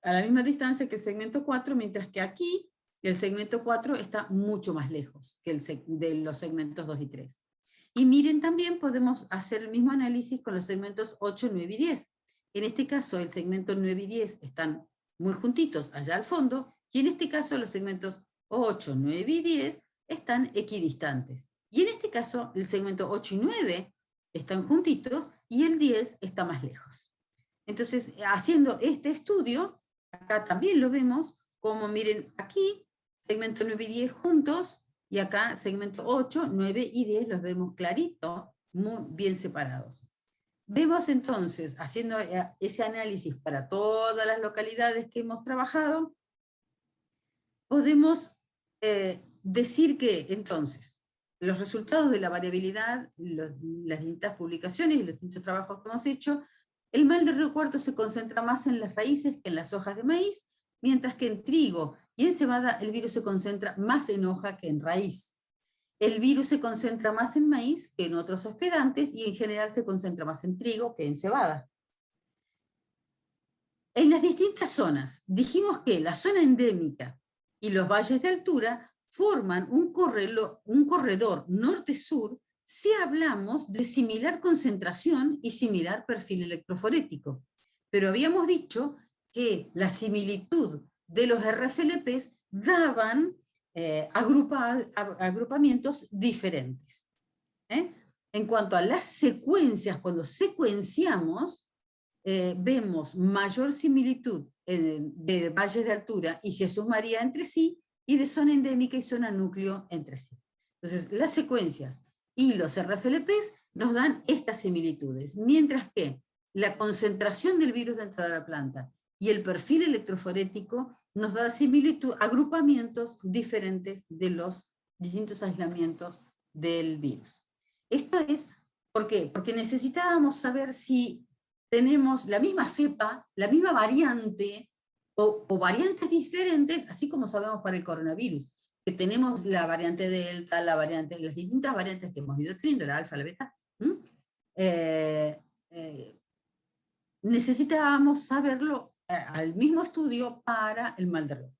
a la misma distancia que el segmento 4, mientras que aquí el segmento 4 está mucho más lejos que de los segmentos 2 y 3. Y miren, también podemos hacer el mismo análisis con los segmentos 8, 9 y 10. En este caso, el segmento 9 y 10 están muy juntitos allá al fondo, y en este caso los segmentos 8, 9 y 10 están equidistantes. Y en este caso, el segmento 8 y 9 están juntitos, y el 10 está más lejos. Entonces, haciendo este estudio, acá también lo vemos, como miren, aquí, segmento 9 y 10 juntos, y acá segmento 8, 9 y 10 los vemos clarito, muy bien separados. Vemos entonces, haciendo ese análisis para todas las localidades que hemos trabajado, podemos decir que entonces los resultados de la variabilidad, las distintas publicaciones y los distintos trabajos que hemos hecho, el mal de Río Cuarto se concentra más en las raíces que en las hojas de maíz, mientras que en trigo y en cebada el virus se concentra más en hoja que en raíz. El virus se concentra más en maíz que en otros hospedantes, y en general se concentra más en trigo que en cebada. En las distintas zonas, dijimos que la zona endémica y los valles de altura forman un corredor norte-sur si hablamos de similar concentración y similar perfil electroforético. Pero habíamos dicho que la similitud de los RFLPs daban agrupamientos diferentes. En cuanto a las secuencias, cuando secuenciamos, vemos mayor similitud de valles de altura y Jesús María entre sí, y de zona endémica y zona núcleo entre sí. Entonces, las secuencias y los RFLPs nos dan estas similitudes, mientras que la concentración del virus dentro de la planta y el perfil electroforético nos da similitud, agrupamientos diferentes de los distintos aislamientos del virus. Esto es, ¿por qué? Porque necesitábamos saber si tenemos la misma cepa, la misma variante, o variantes diferentes, así como sabemos para el coronavirus, que tenemos la variante Delta, las distintas variantes que hemos ido teniendo, la alfa, la beta. Necesitábamos saberlo al mismo estudio para el mal de Roux.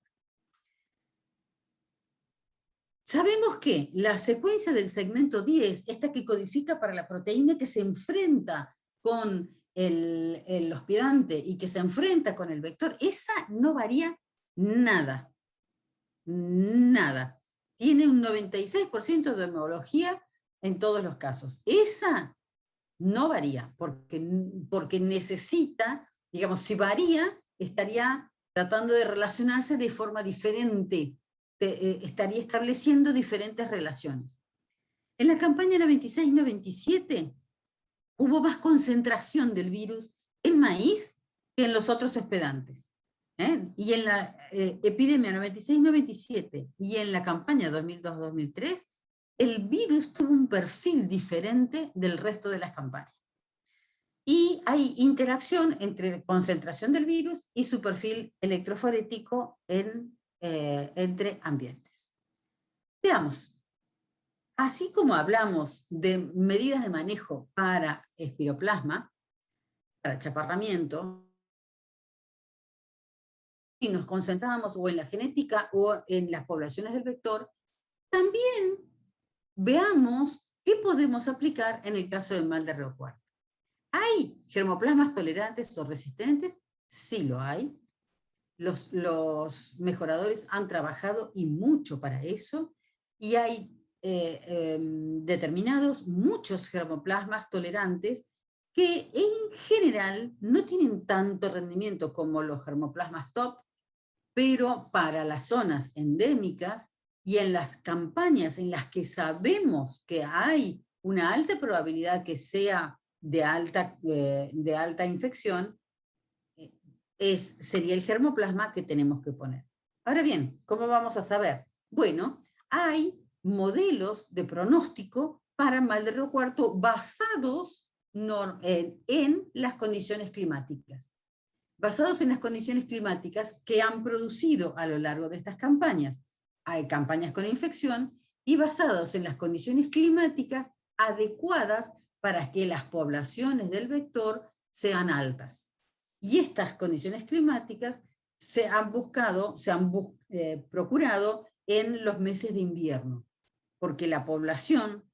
Sabemos que la secuencia del segmento 10, esta que codifica para la proteína que se enfrenta con el hospedante y que se enfrenta con el vector, esa no varía nada. Nada. Tiene un 96% de homología en todos los casos. Esa no varía, porque necesita, digamos, si varía, estaría tratando de relacionarse de forma diferente, estaría estableciendo diferentes relaciones. En la campaña 96-97 hubo más concentración del virus en maíz que en los otros hospedantes. Y en la epidemia 96-97 y en la campaña 2002-2003, el virus tuvo un perfil diferente del resto de las campañas. Y hay interacción entre concentración del virus y su perfil electroforético entre ambientes. Veamos. Así como hablamos de medidas de manejo para espiroplasma, para chaparramiento, y nos concentrábamos o en la genética o en las poblaciones del vector, también veamos qué podemos aplicar en el caso del mal de Roux. ¿Hay germoplasmas tolerantes o resistentes? Sí lo hay. Los mejoradores han trabajado y mucho para eso, y hay determinados muchos germoplasmas tolerantes que en general no tienen tanto rendimiento como los germoplasmas top, pero para las zonas endémicas y en las campañas en las que sabemos que hay una alta probabilidad que sea de alta infección, sería el germoplasma que tenemos que poner. Ahora bien, ¿cómo vamos a saber? Bueno, hay modelos de pronóstico para mal de Roux basados en las condiciones climáticas. Basados en las condiciones climáticas que han producido a lo largo de estas campañas. Hay campañas con infección y basados en las condiciones climáticas adecuadas para que las poblaciones del vector sean altas. Y estas condiciones climáticas se han procurado en los meses de invierno, porque la población,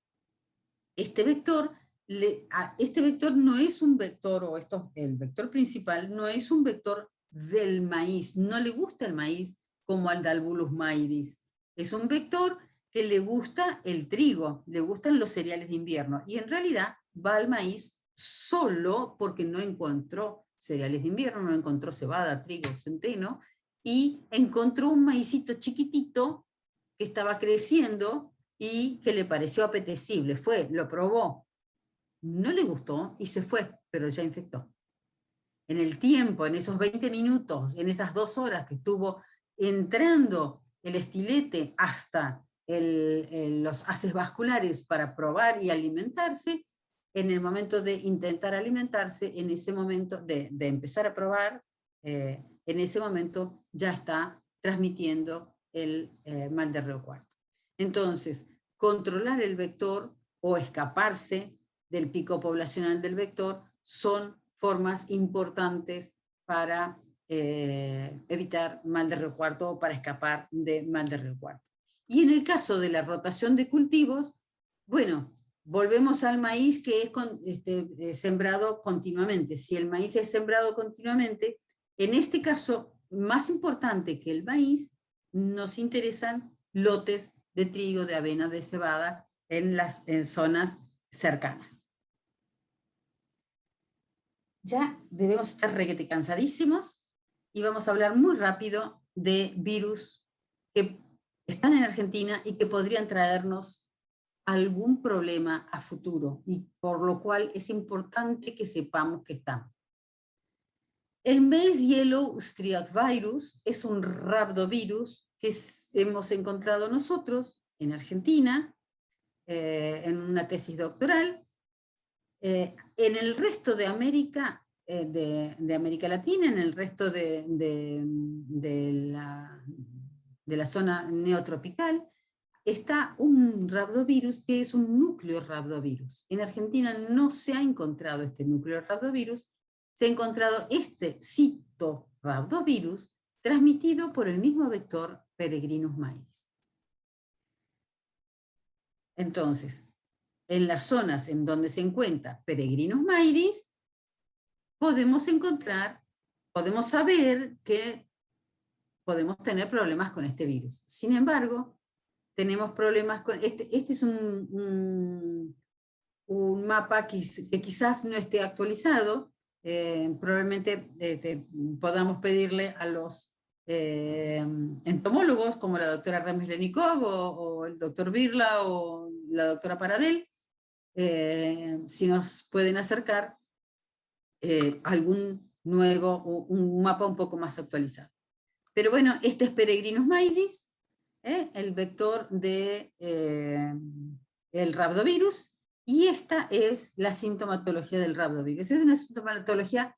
este vector no es un vector, el vector principal no es un vector del maíz, no le gusta el maíz como al Dalbulus maidis, es un vector que le gusta el trigo, le gustan los cereales de invierno, y en realidad va al maíz solo porque no encontró cereales de invierno, no encontró cebada, trigo, centeno, y encontró un maicito chiquitito que estaba creciendo y que le pareció apetecible, lo probó, no le gustó y se fue, pero ya infectó. En el tiempo, en esos 20 minutos, en esas 2 horas que estuvo entrando el estilete hasta los haces vasculares para probar y alimentarse, en el momento de intentar alimentarse, en ese momento de empezar a probar, en ese momento ya está transmitiendo el mal de Roux. Entonces, controlar el vector o escaparse del pico poblacional del vector son formas importantes para evitar mal de Roux o para escapar de mal de Roux. Y en el caso de la rotación de cultivos, bueno, volvemos al maíz que es sembrado continuamente. Si el maíz es sembrado continuamente, en este caso, más importante que el maíz, nos interesan lotes de trigo, de avena, de cebada en zonas cercanas. Ya debemos estar requete cansadísimos y vamos a hablar muy rápido de virus que están en Argentina y que podrían traernos algún problema a futuro, y por lo cual es importante que sepamos que están. El Maize Yellow Striac Virus es un rhabdovirus que hemos encontrado nosotros en Argentina, en una tesis doctoral. En el resto de América, de América Latina, en el resto de la zona neotropical, está un rhabdovirus que es un núcleo rhabdovirus. En Argentina no se ha encontrado este núcleo rhabdovirus, se ha encontrado este citorhabdovirus transmitido por el mismo vector Peregrinus mairis. Entonces, en las zonas en donde se encuentra Peregrinus mairis, podemos saber que podemos tener problemas con este virus. Sin embargo, tenemos problemas con... Este es un mapa que quizás no esté actualizado. Probablemente podamos pedirle a los entomólogos, como la doctora Remes-Lenikov, o el doctor Birla, o la doctora Paradel, si nos pueden acercar algún nuevo, un mapa un poco más actualizado. Pero bueno, este es Peregrinus mairis, el vector del rhabdovirus, y esta es la sintomatología del rhabdovirus. Es una sintomatología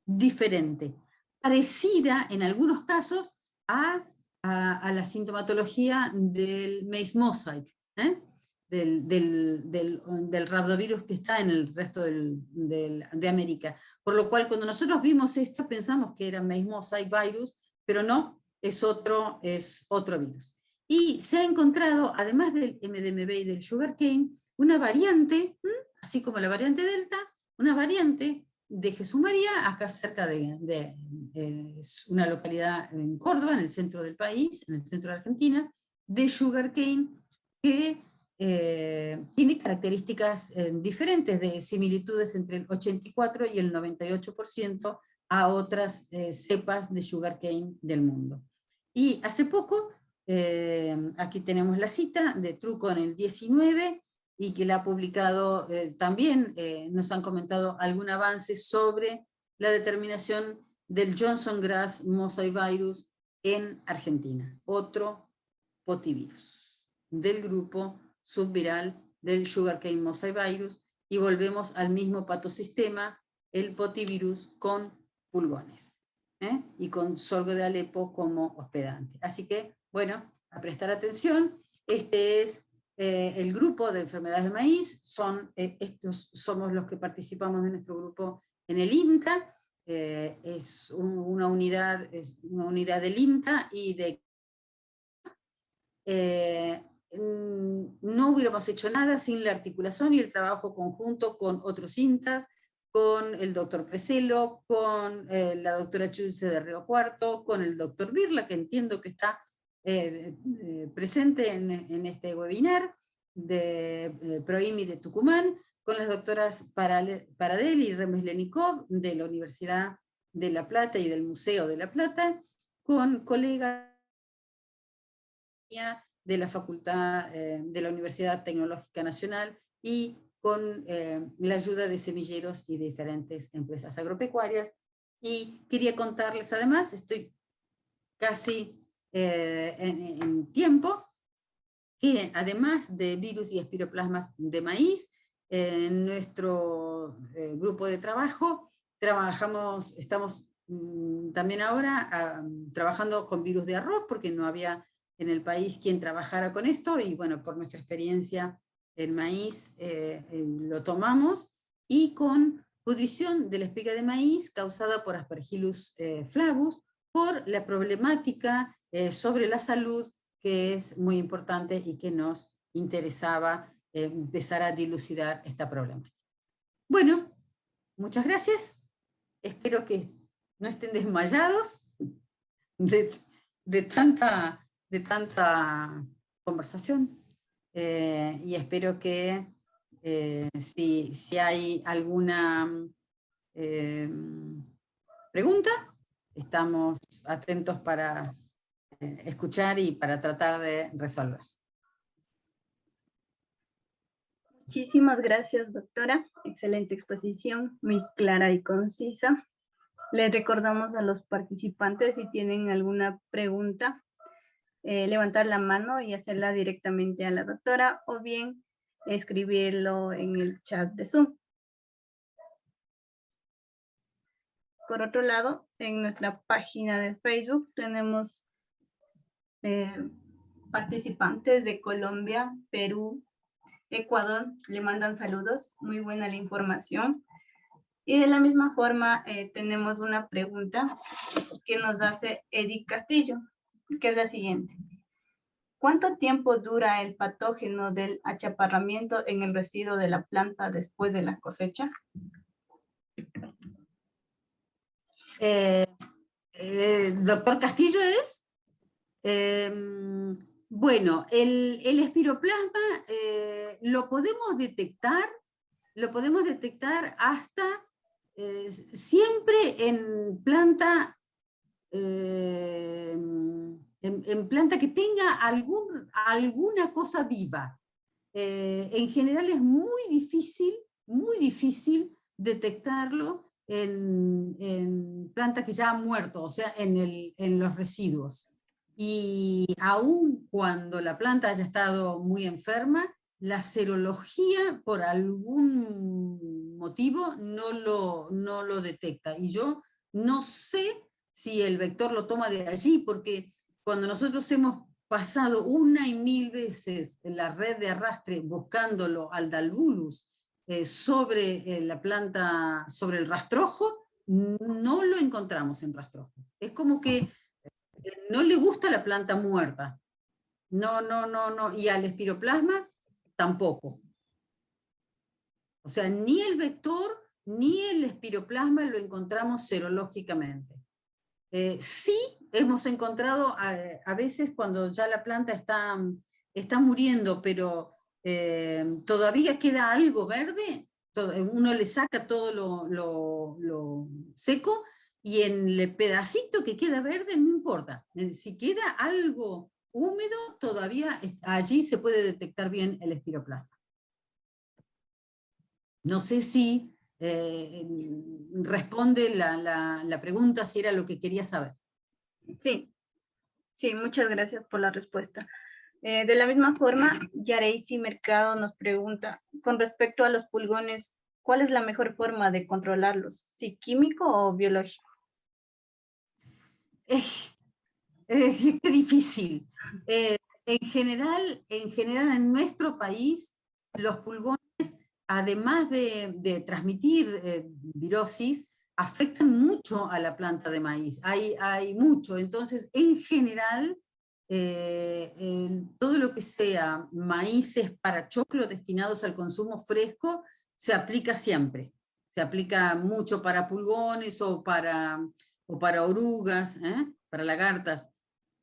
diferente, parecida en algunos casos a la sintomatología del Maize mosaic, del rhabdovirus que está en el resto de América. Por lo cual, cuando nosotros vimos esto, pensamos que era Maize mosaic virus, pero no, es otro virus. Y se ha encontrado, además del MDMB y del sugarcane, una variante, así como la variante Delta, una variante de Jesús María, acá cerca de una localidad en Córdoba, en el centro del país, en el centro de Argentina, de sugarcane, que tiene características diferentes, de similitudes entre el 84 y el 98% a otras cepas de sugarcane del mundo. Y hace poco, aquí tenemos la cita de Truco en el 19, y que la ha publicado también, nos han comentado algún avance sobre la determinación del Johnson Grass Mosaic Virus en Argentina, otro potivirus del grupo subviral del Sugarcane Mosaic Virus, y volvemos al mismo patosistema, el potivirus con pulgones, y con sorgo de Alepo como hospedante. Así que, bueno, a prestar atención. Este es el grupo de enfermedades de maíz, estos somos los que participamos de nuestro grupo en el INTA, es una unidad del INTA y de... no hubiéramos hecho nada sin la articulación y el trabajo conjunto con otros INTAs, con el doctor Preselo, con la doctora Chulce de Río Cuarto, con el doctor Birla, que entiendo que está presente en este webinar, de PROIMI de Tucumán, con las doctoras Paradel y Remes-Lenikov de la Universidad de La Plata y del Museo de La Plata, con colegas de la Facultad de la Universidad Tecnológica Nacional, y con la ayuda de semilleros y de diferentes empresas agropecuarias. Y quería contarles, además, estoy casi en tiempo, que además de virus y espiroplasmas de maíz, en nuestro grupo de trabajo estamos también ahora trabajando con virus de arroz, porque no había en el país quien trabajara con esto, y bueno, por nuestra experiencia en maíz lo tomamos, y con pudrición de la espiga de maíz causada por Aspergillus flavus, por la problemática sobre la salud, que es muy importante y que nos interesaba empezar a dilucidar esta problemática. Bueno, muchas gracias. Espero que no estén desmayados de tanta conversación y espero que si hay alguna pregunta, estamos atentos para escuchar y para tratar de resolver. Muchísimas gracias, doctora. Excelente exposición, muy clara y concisa. Les recordamos a los participantes si tienen alguna pregunta, levantar la mano y hacerla directamente a la doctora o bien escribirlo en el chat de Zoom. Por otro lado, en nuestra página de Facebook tenemos participantes de Colombia, Perú, Ecuador, le mandan saludos, muy buena la información. Y de la misma forma tenemos una pregunta que nos hace Edith Castillo, que es la siguiente. ¿Cuánto tiempo dura el patógeno del achaparramiento en el residuo de la planta después de la cosecha? Doctor Castillo es. Bueno, el espiroplasma lo podemos detectar hasta siempre en planta, en planta que tenga alguna cosa viva. En general es muy difícil detectarlo en planta que ya ha muerto, o sea, en los residuos. Y aun cuando la planta haya estado muy enferma, la serología por algún motivo no lo detecta. Y yo no sé si el vector lo toma de allí, porque cuando nosotros hemos pasado 1 y 1000 veces en la red de arrastre buscándolo al Dalbulus sobre la planta, sobre el rastrojo, no lo encontramos en rastrojo. Es como que no le gusta la planta muerta. No. Y al espiroplasma tampoco. O sea, ni el vector ni el espiroplasma lo encontramos serológicamente. Sí hemos encontrado a veces cuando ya la planta está muriendo, pero todavía queda algo verde, uno le saca todo lo seco, y en el pedacito que queda verde no importa. Si queda algo húmedo, todavía allí se puede detectar bien el espiroplasma. No sé si responde la pregunta, si era lo que quería saber. Sí, muchas gracias por la respuesta. De la misma forma, Yareisi Mercado nos pregunta, con respecto a los pulgones, ¿cuál es la mejor forma de controlarlos? ¿Si químico o biológico? Qué difícil. En general en nuestro país, los pulgones, además de transmitir virosis, afectan mucho a la planta de maíz. Hay mucho. Entonces, en general, todo lo que sea maíces para choclo destinados al consumo fresco, se aplica siempre. Se aplica mucho para pulgones o para orugas, para lagartas.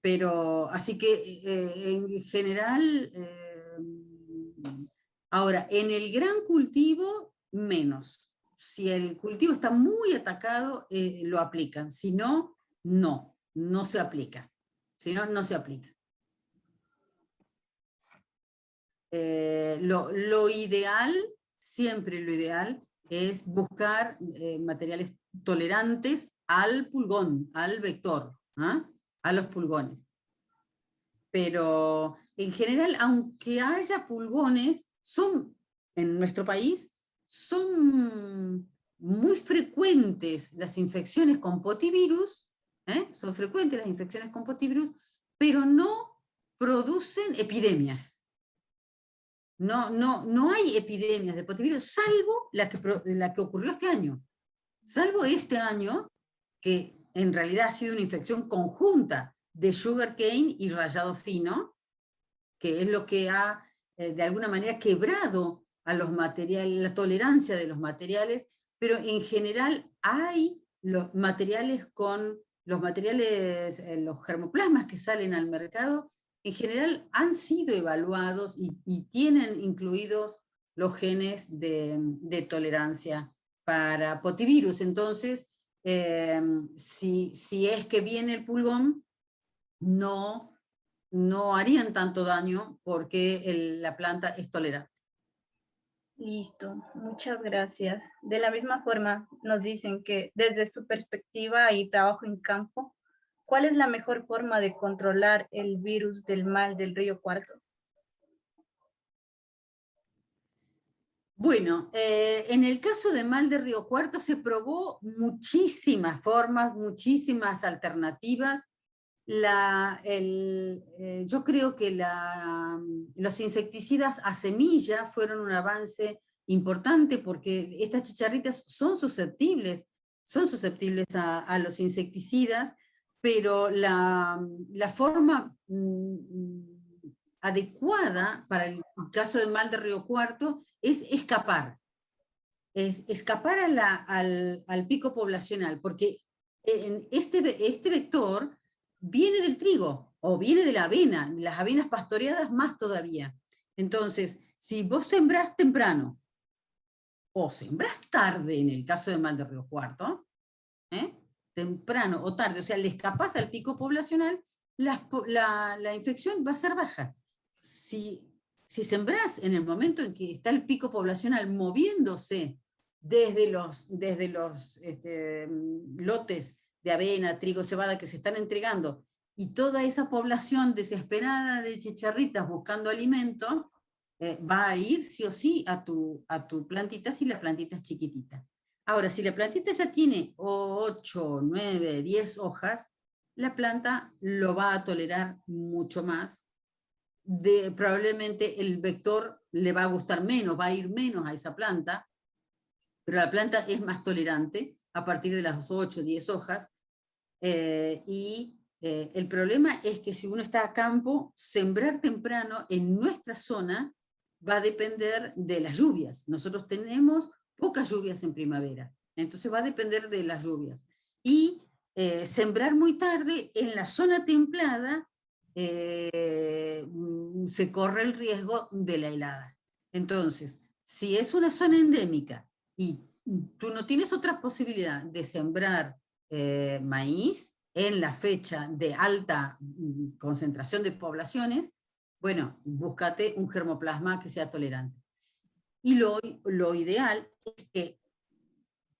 Pero, así que en general, ahora, en el gran cultivo, menos. Si el cultivo está muy atacado, lo aplican. Si no, no se aplica. Si no, no se aplica. Lo ideal, siempre lo ideal, es buscar materiales tolerantes al pulgón, al vector, a los pulgones. Pero en general, aunque haya pulgones, en nuestro país, son muy frecuentes las infecciones con potivirus, son frecuentes las infecciones con potivirus, pero no producen epidemias. No hay epidemias de potivirus, salvo la que ocurrió este año. Salvo este año, que en realidad ha sido una infección conjunta de sugarcane y rallado fino, que es lo que ha de alguna manera quebrado a los materiales, la tolerancia de los materiales, pero en general hay los materiales, los germoplasmas que salen al mercado, en general han sido evaluados y tienen incluidos los genes de tolerancia para potivirus. Entonces, si es que viene el pulgón, no harían tanto daño porque la planta es tolerante. Listo, muchas gracias. De la misma forma, nos dicen que desde su perspectiva y trabajo en campo, ¿cuál es la mejor forma de controlar el virus del mal del río Cuarto? Bueno, en el caso de mal de Río Cuarto se probó muchísimas formas, muchísimas alternativas. Yo creo que los insecticidas a semilla fueron un avance importante porque estas chicharritas son susceptibles a los insecticidas, pero la forma adecuada para el caso de mal de Río Cuarto es escapar. Es escapar al pico poblacional, porque este vector viene del trigo o viene de la avena, las avenas pastoreadas más todavía. Entonces, si vos sembrás temprano o sembrás tarde, en el caso de mal de Río Cuarto, temprano o tarde, o sea, le escapás al pico poblacional, la infección va a ser baja. Si sembrás en el momento en que está el pico poblacional moviéndose desde los lotes de avena, trigo, cebada que se están entregando, y toda esa población desesperada de chicharritas buscando alimento, va a ir sí o sí a tu plantita si la plantita es chiquitita. Ahora, si la plantita ya tiene 8, 9, 10 hojas, la planta lo va a tolerar mucho más. Probablemente el vector le va a gustar menos, va a ir menos a esa planta, pero la planta es más tolerante a partir de las 8, 10 hojas. El problema es que si uno está a campo, sembrar temprano en nuestra zona va a depender de las lluvias. Nosotros tenemos pocas lluvias en primavera, entonces va a depender de las lluvias. Y sembrar muy tarde en la zona templada se corre el riesgo de la helada. Entonces, si es una zona endémica y tú no tienes otra posibilidad de sembrar maíz en la fecha de alta concentración de poblaciones, bueno, búscate un germoplasma que sea tolerante. Y lo ideal es que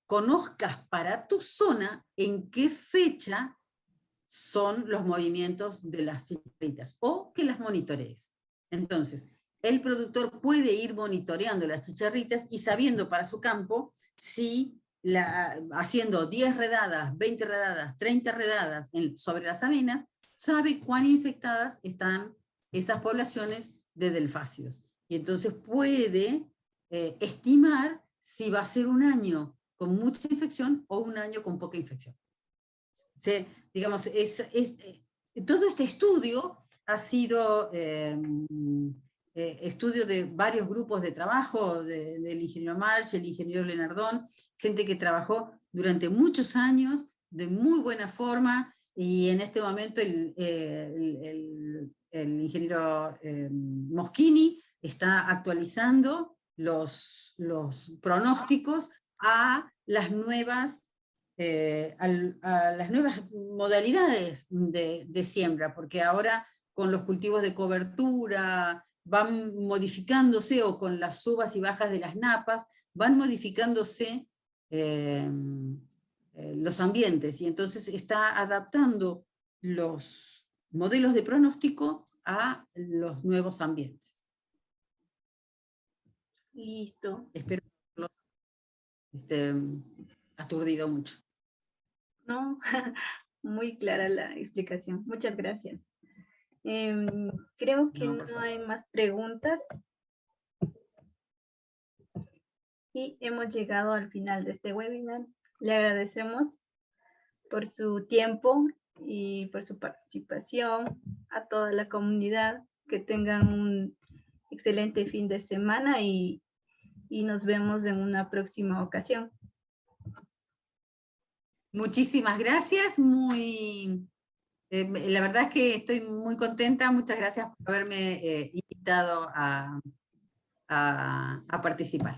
conozcas para tu zona en qué fecha son los movimientos de las chicharritas o que las monitorees. Entonces, el productor puede ir monitoreando las chicharritas y sabiendo para su campo si haciendo 10 redadas, 20 redadas, 30 redadas sobre las avenas, sabe cuán infectadas están esas poblaciones de delfácidos. Y entonces puede estimar si va a ser un año con mucha infección o un año con poca infección. Digamos, todo este estudio ha sido estudio de varios grupos de trabajo, del ingeniero March, el ingeniero Lenardón, gente que trabajó durante muchos años de muy buena forma, y en este momento el ingeniero Moschini está actualizando los pronósticos a las nuevas modalidades de siembra, porque ahora con los cultivos de cobertura van modificándose, o con las subas y bajas de las napas, van modificándose los ambientes, y entonces está adaptando los modelos de pronóstico a los nuevos ambientes. Listo. Espero no aturdido mucho. No, muy clara la explicación. Muchas gracias. Creo que no hay más preguntas. Y hemos llegado al final de este webinar. Le agradecemos por su tiempo y por su participación a toda la comunidad. Que tengan un excelente fin de semana y nos vemos en una próxima ocasión. Muchísimas gracias, muy La verdad es que estoy muy contenta, muchas gracias por haberme invitado a participar.